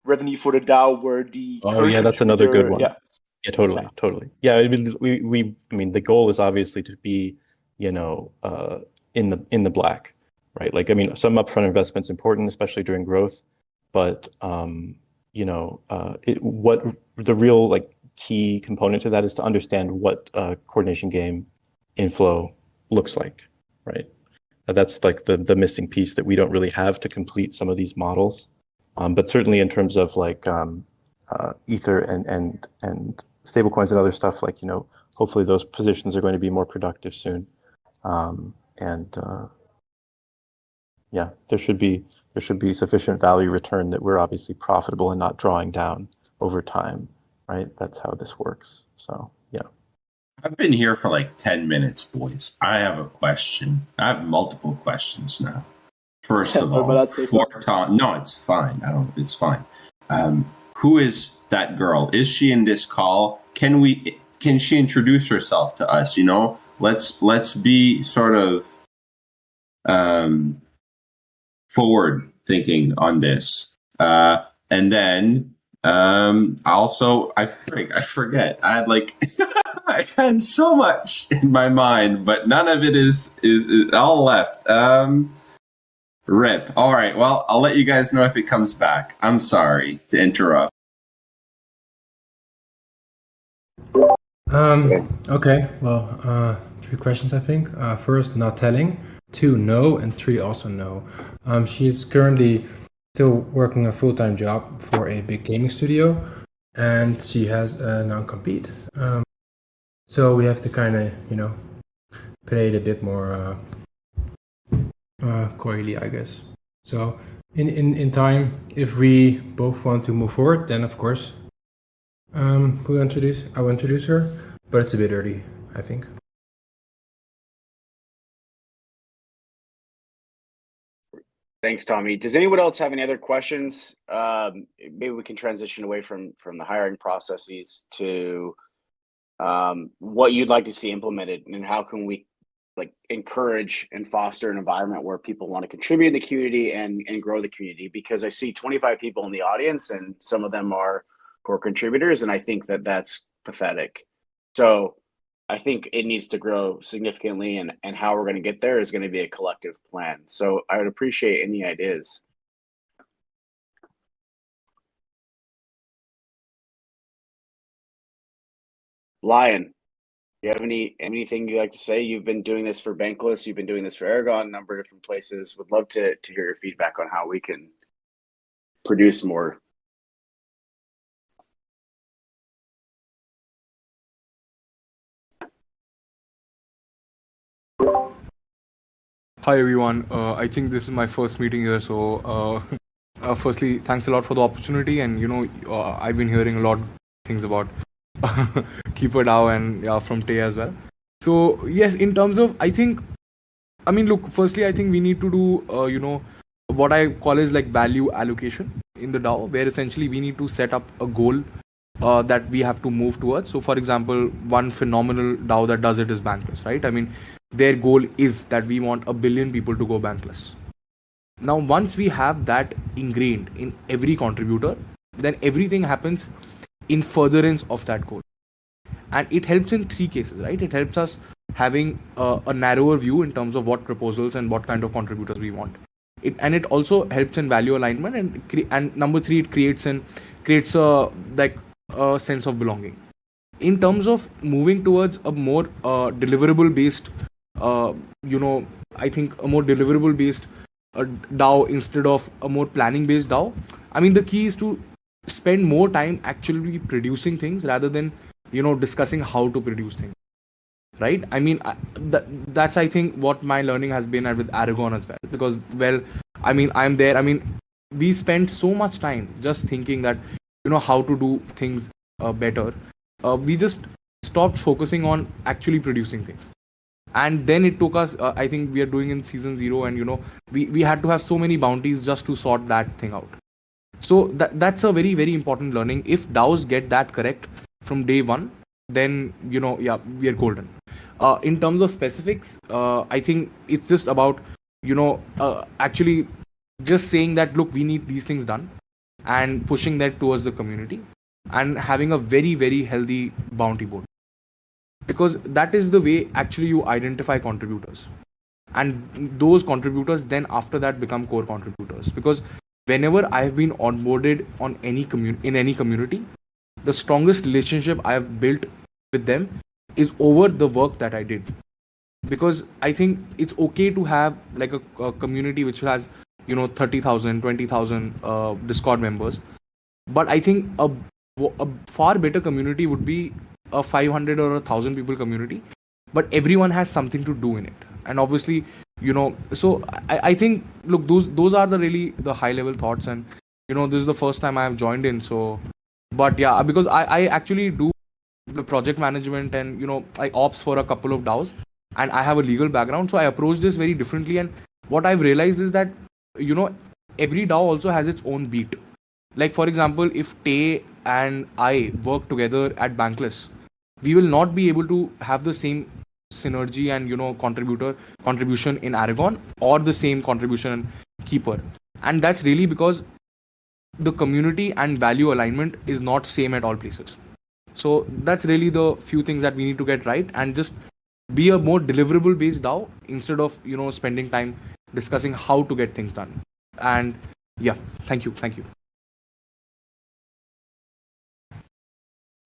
revenue for the DAO, where the that's another good one. Yeah. Yeah, totally. Yeah, I mean, the goal is obviously to be, in the black, right? Like, I mean, some upfront investment's important, especially during growth, but what the real like key component to that is to understand what coordination game inflow looks like, right? That's like the missing piece that we don't really have to complete some of these models, but certainly in terms of like Ether and stablecoins and other stuff, like hopefully those positions are going to be more productive soon, yeah, there should be sufficient value return that we're obviously profitable and not drawing down over time, right? That's how this works. So yeah. I've been here for like 10 minutes, boys. I have a question. I have multiple questions now. First of Sorry all, about that, Peso. no, it's fine. It's fine. Who is that girl? Is she in this call? Can she introduce herself to us? You know, let's be sort of forward thinking on this. And then also I forget. I had like I had so much in my mind, but none of it is all left. Rip. All right. Well, I'll let you guys know if it comes back. I'm sorry to interrupt. Okay. Well, 3 questions I think. First, not telling. 2, no, and 3 also no. She is currently still working a full-time job for a big gaming studio, and she has a non-compete. So we have to kind of, play it a bit more coyly, I guess. So in time, if we both want to move forward, then of course, I will introduce her, but it's a bit early, I think. Thanks, Tommy. Does anyone else have any other questions? Maybe we can transition away from the hiring processes to what you'd like to see implemented, and how can we encourage and foster an environment where people want to contribute in the community and grow the community. Because I see 25 people in the audience, and some of them are core contributors, and I think that that's pathetic. So I think it needs to grow significantly, and how we're going to get there is going to be a collective plan. So I would appreciate any ideas. Lion, do you have anything you'd like to say? You've been doing this for Bankless, you've been doing this for Aragon, a number of different places. Would love to hear your feedback on how we can produce more. Hi everyone. I think this is my first meeting here, so firstly, thanks a lot for the opportunity. And I've been hearing a lot of things about KeeperDAO and from Tay as well. So yes, in terms of, look, firstly, I think we need to do what I call is value allocation in the DAO, where essentially we need to set up a goal that we have to move towards. So for example, one phenomenal DAO that does it is Bankless, right? Their goal is that we want 1 billion people to go bankless. Now, once we have that ingrained in every contributor, then everything happens in furtherance of that goal. And it helps in 3 cases, right? It helps us having a narrower view in terms of what proposals and what kind of contributors we want. It also helps in value alignment, and number 3, it creates a sense of belonging. In terms of moving towards a more deliverable based I think a more deliverable based DAO instead of a more planning based DAO. The key is to spend more time actually producing things rather than discussing how to produce things, right? That's I think what my learning has been with Aragon as well, because I'm there. We spend so much time just thinking that how to do things better. We just stopped focusing on actually producing things. And then it took us, I think we are doing in season 0, and we had to have so many bounties just to sort that thing out. So that's a very, very important learning. If DAOs get that correct from day 1, then we are golden. In terms of specifics, I think it's just about actually just saying that, look, we need these things done, and pushing that towards the community, and having a very, very healthy bounty board. Because that is the way actually you identify contributors, and those contributors then after that become core contributors. Because whenever I have been onboarded on in any community, the strongest relationship I have built with them is over the work that I did. Because I think it's okay to have a community which has 30,000, 20,000 Discord members, but I think a far better community would be a 500 or 1,000 people community, but everyone has something to do in it. And obviously, so I think, look, those are the high level thoughts. And this is the first time I have joined in, so, but yeah, because I actually do the project management and I ops for a couple of DAOs, and I have a legal background, so I approach this very differently. And what I've realized is that every DAO also has its own beat. Like for example, if Tay and I work together at Bankless, we will not be able to have the same synergy and contribution in Aragon, or the same contribution in Keeper. And that's really because the community and value alignment is not same at all places. So that's really the few things that we need to get right, and just be a more deliverable based DAO instead of spending time discussing how to get things done. And yeah, thank you.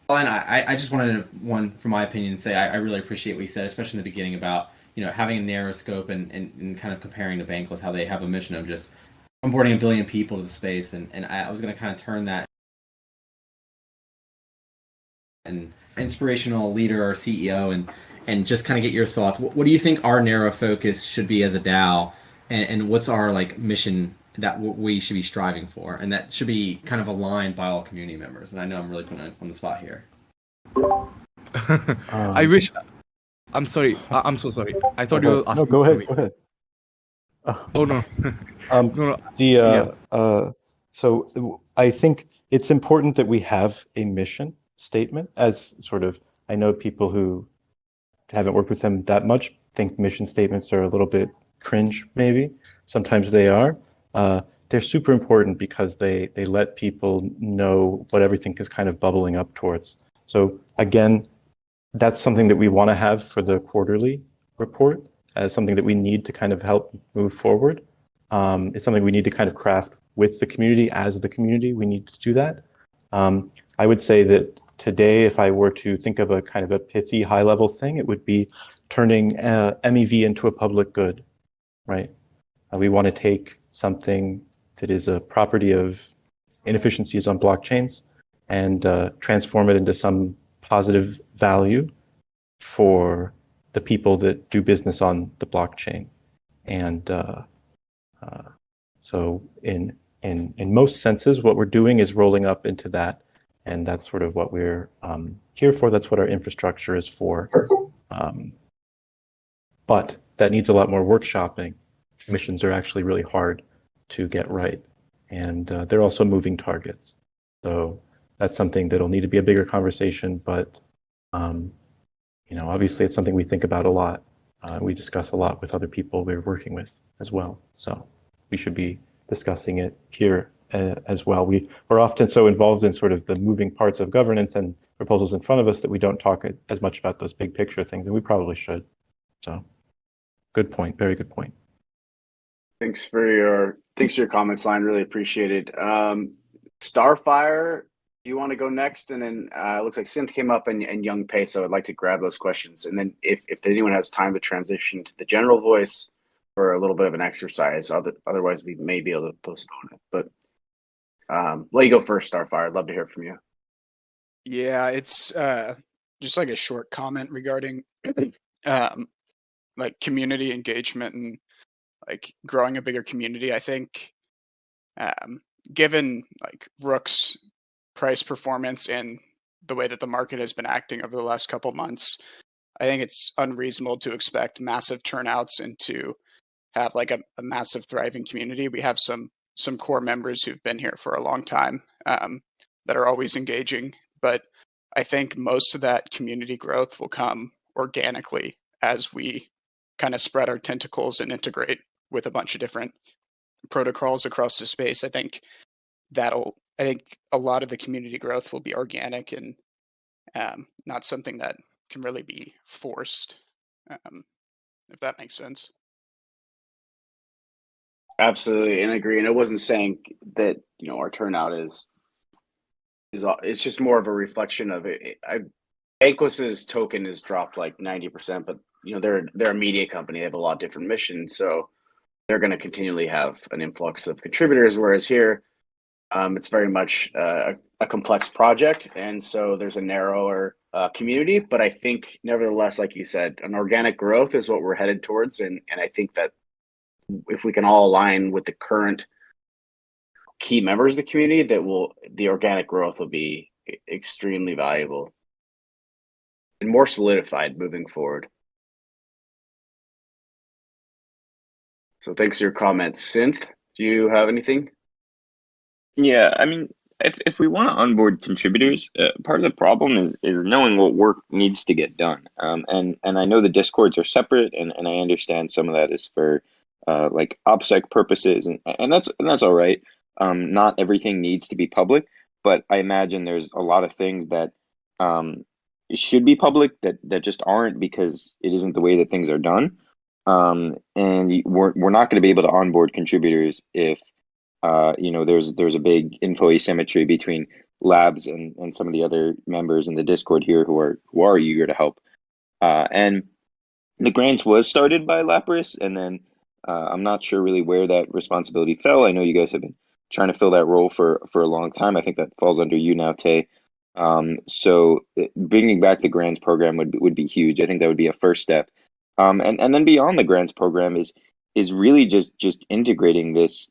Well, and I just wanted to, from my opinion, say I really appreciate what you said, especially in the beginning about having a narrow scope and kind of comparing to Bankless, how they have a mission of just onboarding 1 billion people to the space, and I was going to kind of turn that an inspirational leader or CEO and just kind of get your thoughts. What do you think our narrow focus should be as a DAO, and what's our like mission that we should be striving for, and that should be kind of aligned by all community members? And I know I'm really putting it on the spot here. I wish. I'm sorry. I'm so sorry. I thought you were asking. No, go ahead. Go ahead. Oh no. No. So I think it's important that we have a mission statement, as sort of, I know people who haven't worked with them that much think mission statements are a little bit cringe, maybe. Sometimes they are. They're super important because they let people know what everything is kind of bubbling up towards. So again, that's something that we want to have for the quarterly report, as something that we need to kind of help move forward. It's something we need to kind of craft with the community. As the community, we need to do that. I would say that today, if I were to think of a kind of a pithy high-level thing, it would be turning MEV into a public good, right? We want to take something that is a property of inefficiencies on blockchains and transform it into some positive value for the people that do business on the blockchain. And so in most senses, what we're doing is rolling up into that, and that's sort of what we're here for. That's what our infrastructure is for. But that needs a lot more workshopping. Missions are actually really hard to get right, and they're also moving targets. So that's something that'll need to be a bigger conversation, but obviously it's something we think about a lot. We discuss a lot with other people we're working with as well. So we should be discussing it here as well. We're often so involved in sort of the moving parts of governance and proposals in front of us that we don't talk as much about those big picture things, and we probably should. So good point, very good point. Thanks for your comments, Line. Really appreciated. Starfire, do you want to go next? And then it looks like Synth came up and Young Peso. I'd like to grab those questions. And then if anyone has time to transition to the general voice for a little bit of an exercise, otherwise we may be able to postpone it. But let you go first, Starfire. I'd love to hear from you. Yeah, it's just like a short comment regarding like community engagement and like growing a bigger community. I think given like Rook's price performance and the way that the market has been acting over the last couple months, I think it's unreasonable to expect massive turnouts and to have like a massive thriving community. We have some core members who've been here for a long time that are always engaging, but I think most of that community growth will come organically as we kind of spread our tentacles and integrate with a bunch of different protocols across the space. I think a lot of the community growth will be organic and not something that can really be forced, if that makes sense. Absolutely, and I agree. And I wasn't saying that our turnout is it's just more of a reflection of it. Bankless's token has dropped like 90%, but they're a media company. They have a lot of different missions, so they're going to continually have an influx of contributors. Whereas here, it's very much a complex project, and so there's a narrower community. But I think, nevertheless, like you said, an organic growth is what we're headed towards, and I think that if we can all align with the current key members of the community, the organic growth will be extremely valuable and more solidified moving forward. So thanks for your comments. Synth, do Do you have anything? Yeah, I mean, if we want to onboard contributors, part of the problem is knowing what work needs to get done. And I know the discords are separate, and I understand some of that is for like OPSEC purposes, and that's all right. Not everything needs to be public, but I imagine there's a lot of things that um should be public that just aren't because it isn't the way that things are done. And we're not going to be able to onboard contributors if there's a big info asymmetry between labs and some of the other members in the Discord here who are eager to help. And the grants was started by Lapras, and then I'm not sure really where that responsibility fell. I know you guys have been trying to fill that role for a long time. I think that falls under you now, Tay. So bringing back the grants program would be huge. I think that would be a first step. And then beyond the grants program is really just integrating this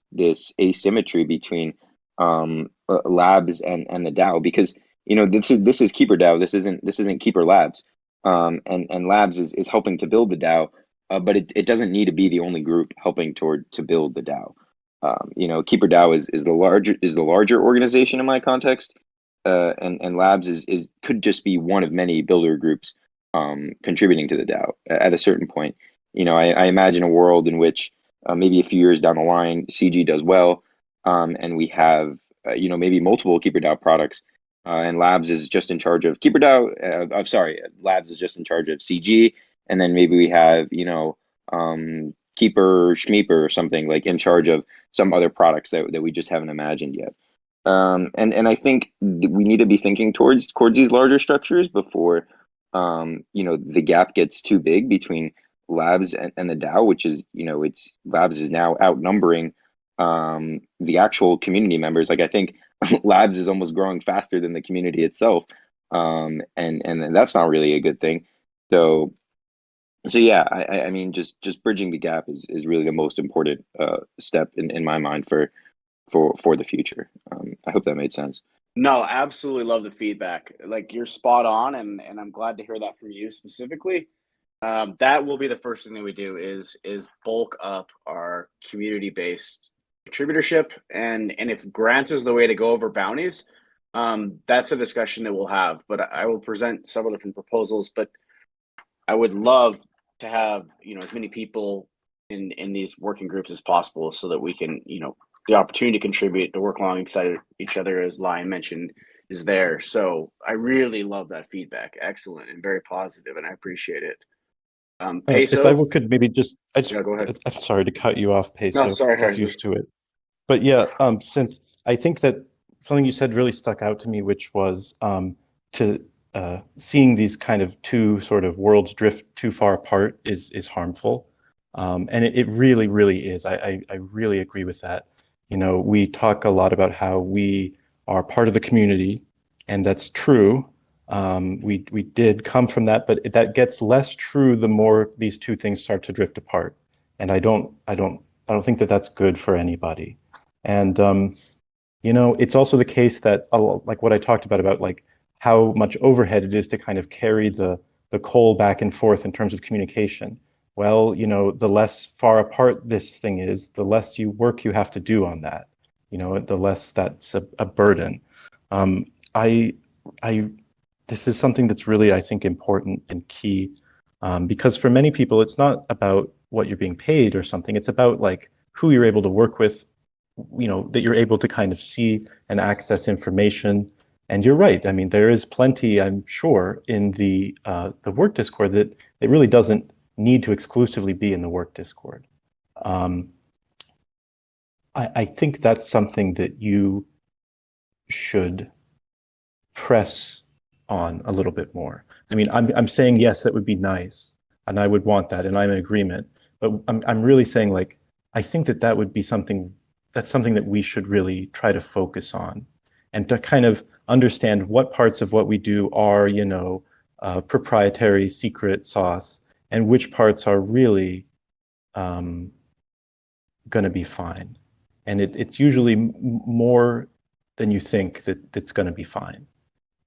asymmetry between labs and the DAO, because this is KeeperDAO. This isn't Keeper Labs. And Labs is helping to build the DAO, but it doesn't need to be the only group helping to build the DAO. KeeperDAO is the larger organization in my context, and Labs is could just be one of many builder groups contributing to the DAO at a certain point. I imagine a world in which maybe a few years down the line, CG does well, and we have maybe multiple KeeperDAO products, and Labs is just in charge of KeeperDAO. I'm sorry, Labs is just in charge of CG, and then maybe we have Keeper Schmeeper or something like in charge of some other products that we just haven't imagined yet. And I think we need to be thinking towards these larger structures before the gap gets too big between Labs and the DAO, which is it's Labs is now outnumbering the actual community members. Like I think Labs is almost growing faster than the community itself, and that's not really a good thing. So yeah, I mean just bridging the gap is really the most important step in my mind for the future. I hope that made sense. No, absolutely love the feedback. Like you're spot on, and I'm glad to hear that from you specifically. That will be the first thing that we do is bulk up our community-based contributorship, and if grants is the way to go over bounties, that's a discussion that we'll have. But I will present several different proposals. But I would love to have as many people in these working groups as possible, so that we can the opportunity to contribute, to work alongside each other, as Lion mentioned, is there. So I really love that feedback. Excellent and very positive, and I appreciate it. Peso? If I could maybe Yeah, go ahead. I'm sorry to cut you off, Peso. No, sorry, just used to it. But yeah, since I think that something you said really stuck out to me, which was seeing these kind of two sort of worlds drift too far apart is harmful. And it really, really is. I really agree with that. We talk a lot about how we are part of the community, and that's true. We did come from that, but that gets less true the more these two things start to drift apart. And I don't think that that's good for anybody. And it's also the case that like what I talked about like how much overhead it is to kind of carry the coal back and forth in terms of communication. Well, the less far apart this thing is, the less work you have to do on that. The less that's a burden. This is something that's really, I think, important and key, because for many people, it's not about what you're being paid or something. It's about like who you're able to work with, that you're able to kind of see and access information. And you're right. I mean, there is plenty, I'm sure, in the work Discord that it really doesn't need to exclusively be in the work Discord. I think that's something that you should press on a little bit more. I mean, I'm saying yes, that would be nice, and I would want that, and I'm in agreement. But I'm really saying like I think that would be something that we should really try to focus on, and to kind of understand what parts of what we do are proprietary secret sauce, and which parts are really going to be fine. And it's usually more than you think that's going to be fine.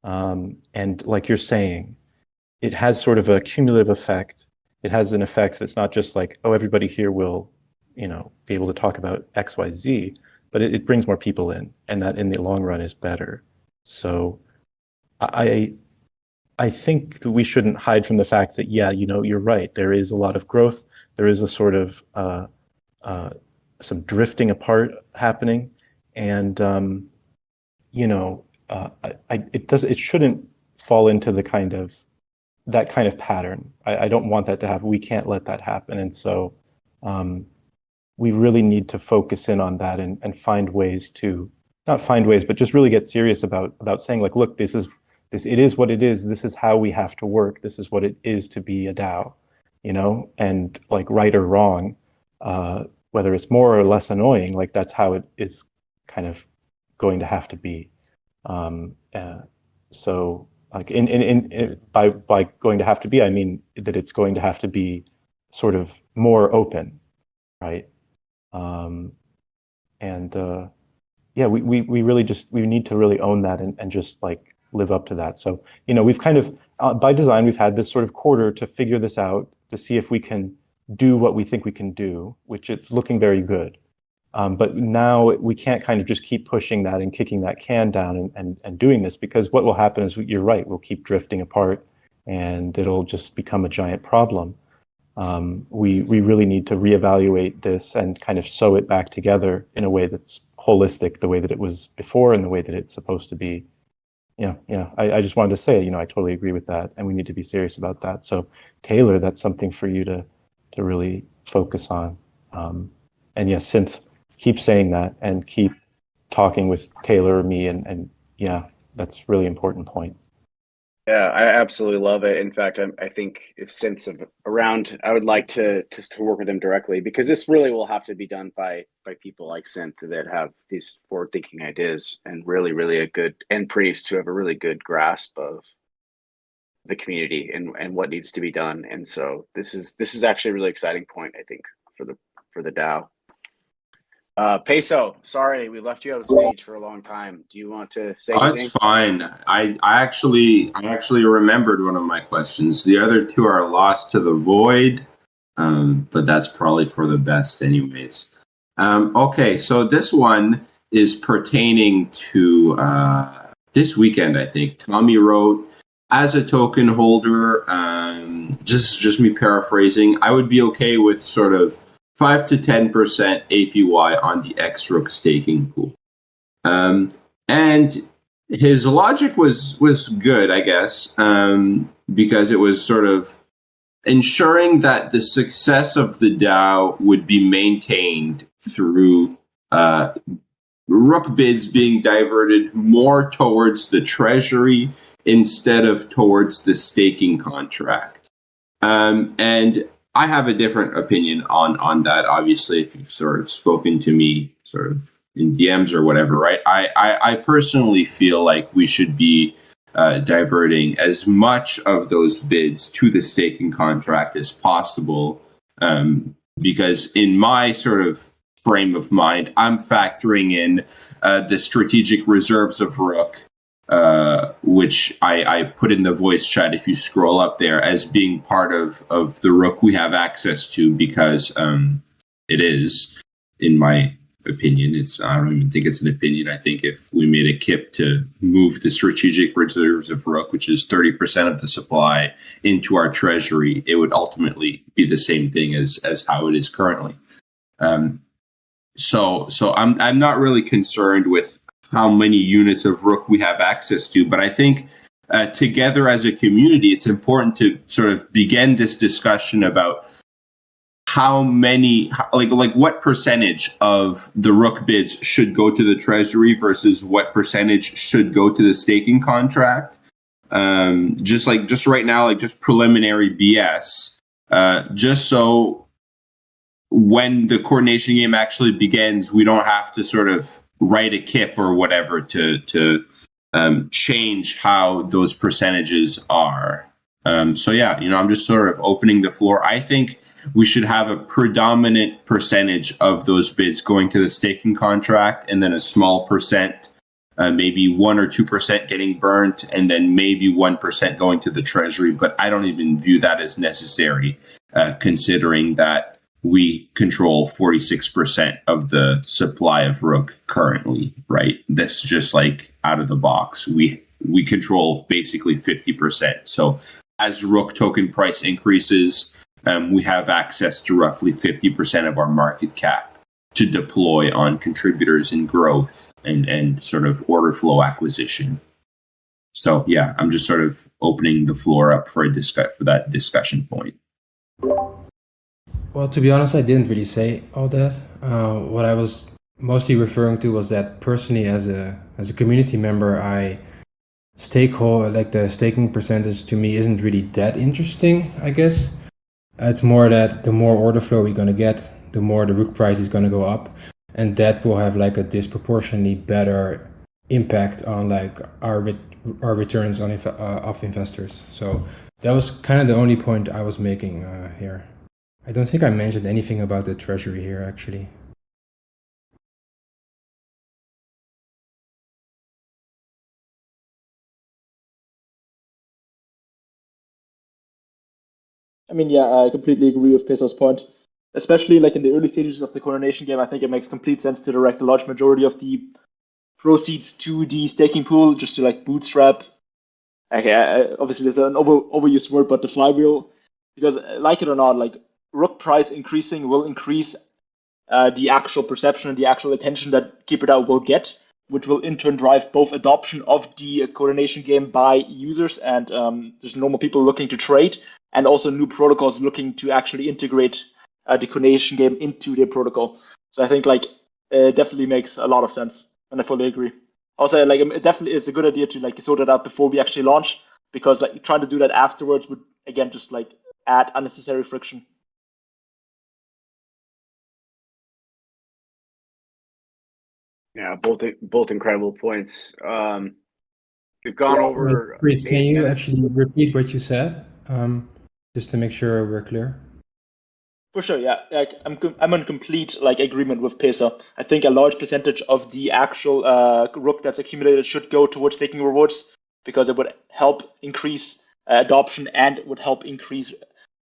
And like you're saying, it has sort of a cumulative effect. It has an effect that's not just like, oh, everybody here will be able to talk about X, Y, Z, but it brings more people in, and that in the long run is better. So I think that we shouldn't hide from the fact that, you're right. There is a lot of growth. There is a sort of some drifting apart happening, and it shouldn't fall into that kind of pattern. I don't want that to happen. We can't let that happen, and so we really need to focus in on that and find ways to not find ways, but just really get serious about saying, like, look, it is what it is. This is how we have to work. This is what it is to be a DAO, and like right or wrong, whether it's more or less annoying, like that's how it is kind of going to have to be. So like by going to have to be, I mean that it's going to have to be sort of more open, right? We really we need to really own that and just like live up to that. So, we've kind of, by design, we've had this sort of quarter to figure this out, to see if we can do what we think we can do, which it's looking very good. But now we can't kind of just keep pushing that and kicking that can down and doing this, because what will happen is, you're right, we'll keep drifting apart and it'll just become a giant problem. We really need to reevaluate this and kind of sew it back together in a way that's holistic, the way that it was before and the way that it's supposed to be. I just wanted to say, I totally agree with that, and we need to be serious about that. So Taylor, that's something for you to really focus on. And yes, Synth, keep saying that and keep talking with Taylor or me, and that's really important point. Yeah, I absolutely love it. In fact, I think if Synth's around, I would like to work with him directly, because this really will have to be done by people like Synth that have these forward-thinking ideas, and really a good, and Priest, who have a really good grasp of the community and what needs to be done. And so this is actually a really exciting point, I think, for the DAO. Peso, sorry, we left you on stage for a long time. Do you want to say anything? It's fine. I actually remembered one of my questions. The other two are lost to the void, but that's probably for the best anyways. Okay, so this one is pertaining to this weekend, I think. Tommy wrote, as a token holder, just me paraphrasing, I would be okay with sort of 5 to 10% APY on the X-Rook staking pool. And his logic was good, I guess, because it was sort of ensuring that the success of the DAO would be maintained through Rook bids being diverted more towards the treasury instead of towards the staking contract. And I have a different opinion on that, obviously, if you've sort of spoken to me sort of in DMs or whatever, right? I personally feel like we should be diverting as much of those bids to the staking contract as possible, because in my sort of frame of mind, I'm factoring in the strategic reserves of Rook, which I put in the voice chat if you scroll up there, as being part of the Rook we have access to, because it is, in my opinion, I don't even think it's an opinion. I think if we made a KIP to move the strategic reserves of Rook, which is 30% of the supply, into our treasury, it would ultimately be the same thing as how it is currently. So I'm not really concerned with how many units of Rook we have access to, but I think together as a community, it's important to sort of begin this discussion about how many, like what percentage of the Rook bids should go to the treasury versus what percentage should go to the staking contract. Just right now, like just preliminary BS, just so when the coordination game actually begins, we don't have to sort of write a KIP or whatever to change how those percentages are. So yeah, I'm just sort of opening the floor. I think we should have a predominant percentage of those bids going to the staking contract, and then a small percent, maybe 1 or 2% getting burnt, and then maybe 1% going to the treasury. But I don't even view that as necessary, considering that we control 46% of the supply of Rook currently, right? That's just like out of the box. We control basically 50%. So as Rook token price increases, we have access to roughly 50% of our market cap to deploy on contributors in growth and sort of order flow acquisition. So yeah, I'm just sort of opening the floor up for that discussion point. Well, to be honest, I didn't really say all that. What I was mostly referring to was that personally, as a community member, the staking percentage to me isn't really that interesting, I guess. It's more that the more order flow we're going to get, the more the Rook price is going to go up, and that will have like a disproportionately better impact on like our returns on of investors. So that was kind of the only point I was making here. I don't think I mentioned anything about the treasury here, actually. I mean, yeah, I completely agree with Peso's point. Especially like in the early stages of the coronation game, I think it makes complete sense to direct a large majority of the proceeds to the staking pool just to like bootstrap. Obviously, there's an overused word, but the flywheel, because like it or not, like Rook price increasing will increase the actual perception and the actual attention that KeeperDAO will get, which will in turn drive both adoption of the coronation game by users and just normal people looking to trade, and also new protocols looking to actually integrate the coronation game into their protocol. So I think like it definitely makes a lot of sense, and I fully agree. Also, like it definitely is a good idea to like sort it out before we actually launch, because like trying to do that afterwards would again just like add unnecessary friction. Yeah, both incredible points. We've gone over. Chris, can you actually repeat what you said, just to make sure we're clear? For sure, yeah. Like I'm in complete like agreement with Peso. I think a large percentage of the actual Rook that's accumulated should go towards staking rewards, because it would help increase adoption and it would help increase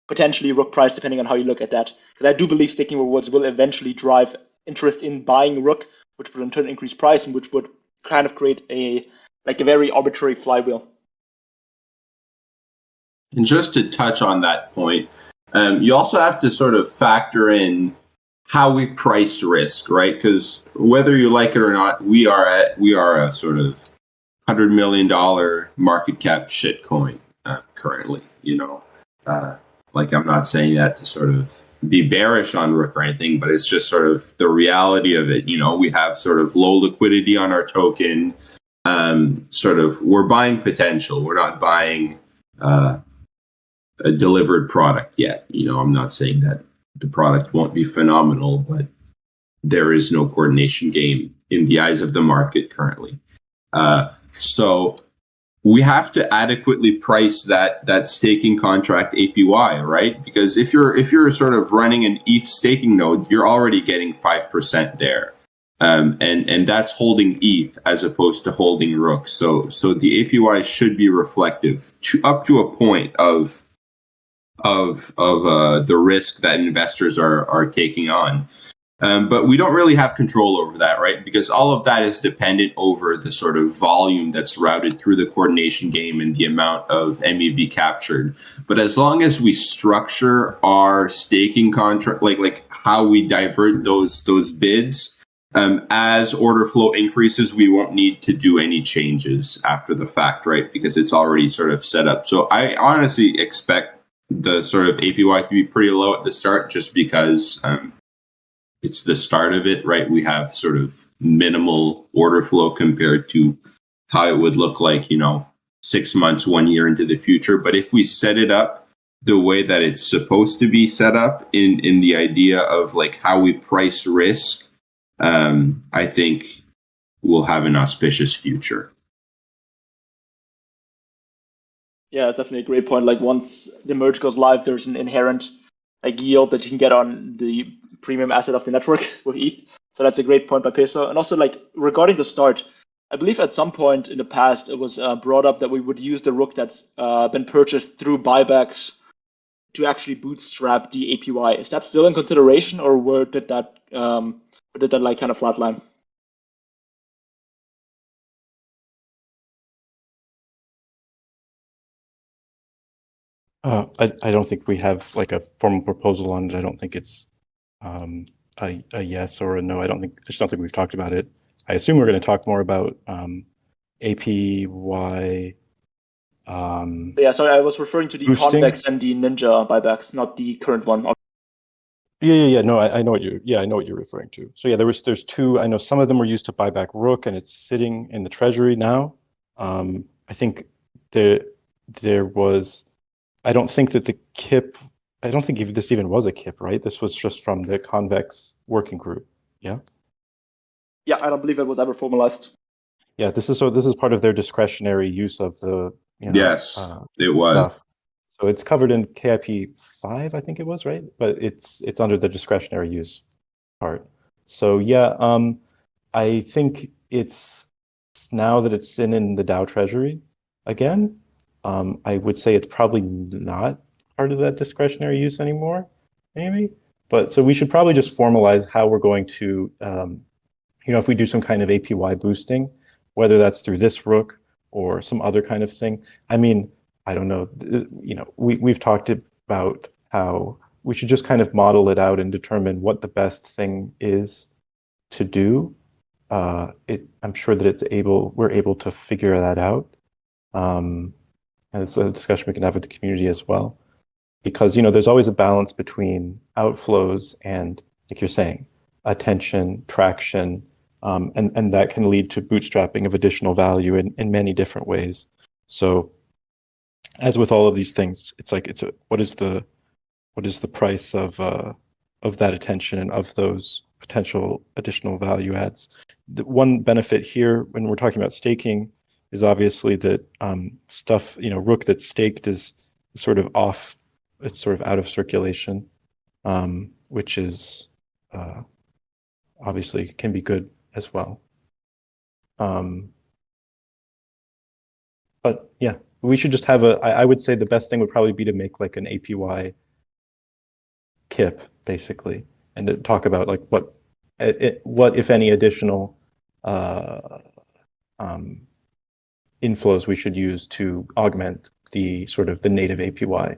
potentially Rook price, depending on how you look at that. Because I do believe staking rewards will eventually drive interest in buying Rook, which would in turn increase price and which would kind of create a very arbitrary flywheel. And just to touch on that point, you also have to sort of factor in how we price risk, right? Because whether you like it or not, we are a sort of $100 million market cap shitcoin currently. Like I'm not saying that to sort of be bearish on Rook or anything, but it's just sort of the reality of it. We have sort of low liquidity on our token. We're buying potential. We're not buying a delivered product yet. I'm not saying that the product won't be phenomenal, but there is no coordination game in the eyes of the market currently. So we have to adequately price that staking contract APY, right? Because if you're sort of running an ETH staking node, you're already getting 5% there. And that's holding ETH as opposed to holding Rook. So the APY should be reflective up to a point of the risk that investors are taking on. But we don't really have control over that, right? Because all of that is dependent over the sort of volume that's routed through the coordination game and the amount of MEV captured. But as long as we structure our staking contract, like how we divert those bids, as order flow increases, we won't need to do any changes after the fact, right? Because it's already sort of set up. So I honestly expect the sort of APY to be pretty low at the start, just because it's the start of it, right? We have sort of minimal order flow compared to how it would look like, 6 months, 1 year into the future. But if we set it up the way that it's supposed to be set up in the idea of like how we price risk, I think we'll have an auspicious future. Yeah, it's definitely a great point. Like once the merge goes live, there's an inherent yield that you can get on the premium asset of the network with ETH. So that's a great point by Peso. And also like regarding the start, I believe at some point in the past it was brought up that we would use the Rook that's been purchased through buybacks to actually bootstrap the APY. Is that still in consideration, or did that like kind of flatline? I don't think we have like a formal proposal on it. I don't think it's a yes or a no. I just don't think we've talked about it. I assume we're going to talk more about APY. Yeah, sorry, I was referring to the boosting. Convex and the Ninja buybacks, not the current one. Yeah. No, I know what you're referring to. So yeah, there's two. I know some of them were used to buy back Rook, and it's sitting in the treasury now. I think there was. I don't think that the KIP. I don't think this even was a KIP, right? This was just from the Convex working group. Yeah. Yeah, I don't believe it was ever formalized. Yeah, this is part of their discretionary use of the Yes, it was. stuff. So it's covered in KIP 5, I think it was, right? But it's under the discretionary use part. So yeah, I think it's now that it's in the DAO treasury again. I would say it's probably not part of that discretionary use anymore, maybe. But so we should probably just formalize how we're going to, if we do some kind of APY boosting, whether that's through this Rook or some other kind of thing. I mean, I don't know. We've talked about how we should just kind of model it out and determine what the best thing is to do. I'm sure that we're able to figure that out. And it's a discussion we can have with the community as well, because there's always a balance between outflows and, like you're saying, attention, traction, and that can lead to bootstrapping of additional value in many different ways. So, as with all of these things, it's like what is the price of that attention and of those potential additional value adds? The one benefit here when we're talking about staking is obviously that stuff, Rook that's staked is sort of off, it's sort of out of circulation, which is obviously can be good as well. But yeah, we should just have I would say the best thing would probably be to make like an APY KIP basically, and to talk about like what if any additional inflows we should use to augment the sort of the native APY,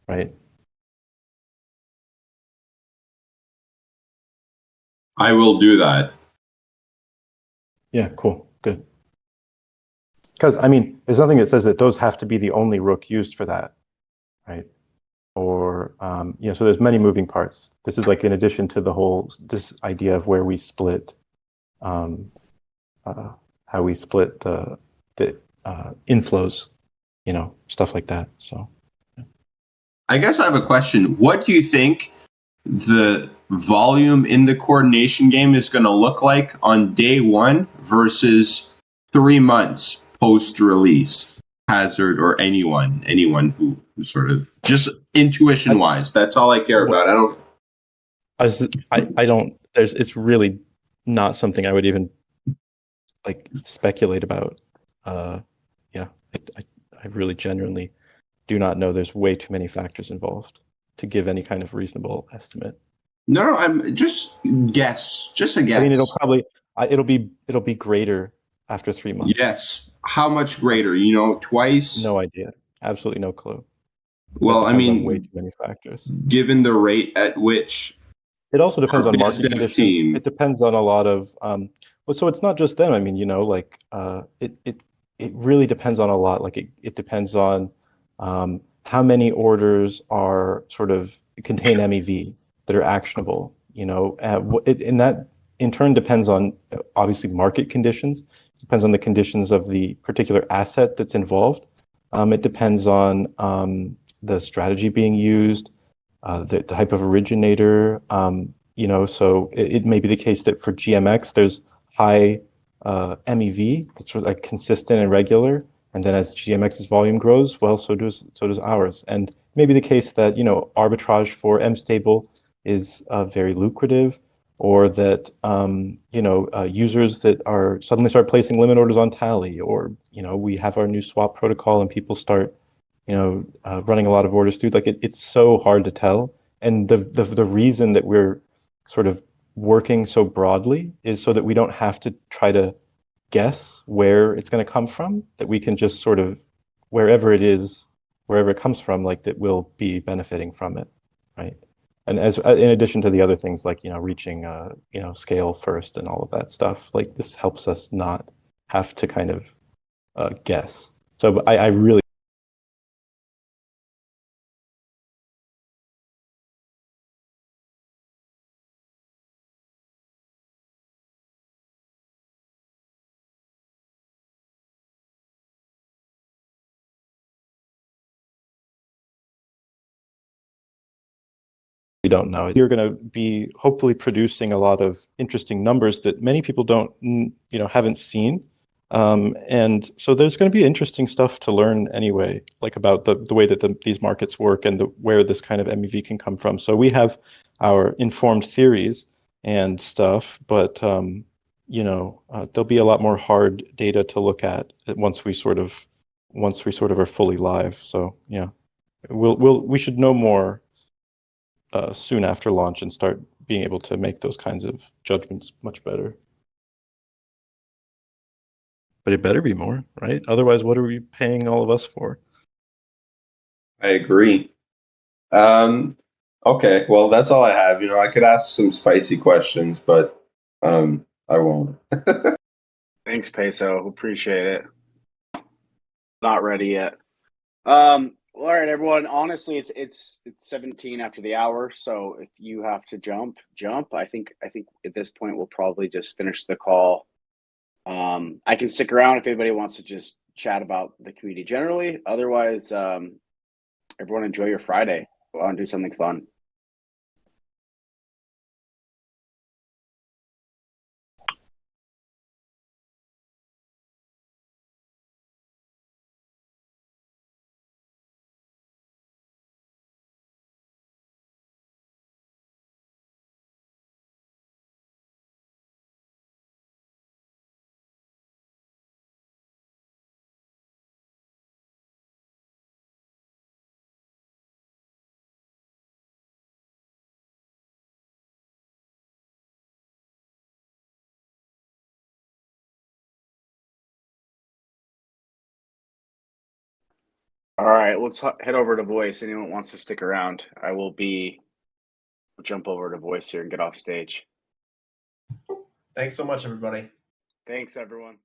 right? I will do that. Yeah, cool, good. Because I mean, there's nothing that says that those have to be the only Rook used for that, right? Or so there's many moving parts. This is like in addition to this idea of where we split, how we split the inflows, stuff like that. So, yeah. I guess I have a question. What do you think the volume in the coordination game is going to look like on day one versus 3 months post-release? Hazard or anyone who sort of just intuition wise, that's all I care about. I don't. It's really not something I would even like speculate about. I really genuinely do not know. There's way too many factors involved to give any kind of reasonable estimate. No, I'm just guess. Just a guess. I mean, it'll be greater after 3 months. Yes. How much greater? Twice? No idea. Absolutely no clue. Well, I mean, way too many factors. Given the rate at which it also depends on market conditions. It depends on a lot of so it's not just them. I mean, it really depends on a lot. Like it depends on how many orders are sort of contain MEV that are actionable. And that in turn depends on obviously market conditions. It depends on the conditions of the particular asset that's involved. It depends on the strategy being used, the type of originator. So it may be the case that for GMX there's high MEV that's sort of like consistent and regular, and then as GMX's volume grows, well, so does ours. And maybe the case that arbitrage for MStable is very lucrative, or that users that are suddenly start placing limit orders on Tally, or we have our new swap protocol and people start running a lot of orders through. Like it's so hard to tell. And the reason that we're sort of working so broadly is so that we don't have to try to guess where it's going to come from, that we can just sort of, wherever it comes from, like that we'll be benefiting from it, right? And as in addition to the other things like reaching scale first and all of that stuff, like this helps us not have to kind of guess. So I really we don't know. You're going to be hopefully producing a lot of interesting numbers that many people haven't seen. And so there's going to be interesting stuff to learn anyway, like about the way that these markets work and where this kind of MEV can come from. So we have our informed theories and stuff, but there'll be a lot more hard data to look at once we sort of are fully live. So yeah, we should know more soon after launch and start being able to make those kinds of judgments much better. But it better be more, right? Otherwise, what are we paying all of us for? I agree. Okay, well, that's all I have. I could ask some spicy questions, but I won't. Thanks, Peso. Appreciate it. Not ready yet. All right, everyone. Honestly, it's 17 after the hour, so if you have to jump. I think at this point we'll probably just finish the call. I can stick around if anybody wants to just chat about the community generally. Otherwise, everyone enjoy your Friday. Go out and do something fun. All right, let's head over to voice. Anyone wants to stick around, we'll jump over to voice here and get off stage. Thanks so much, everybody. Thanks, everyone.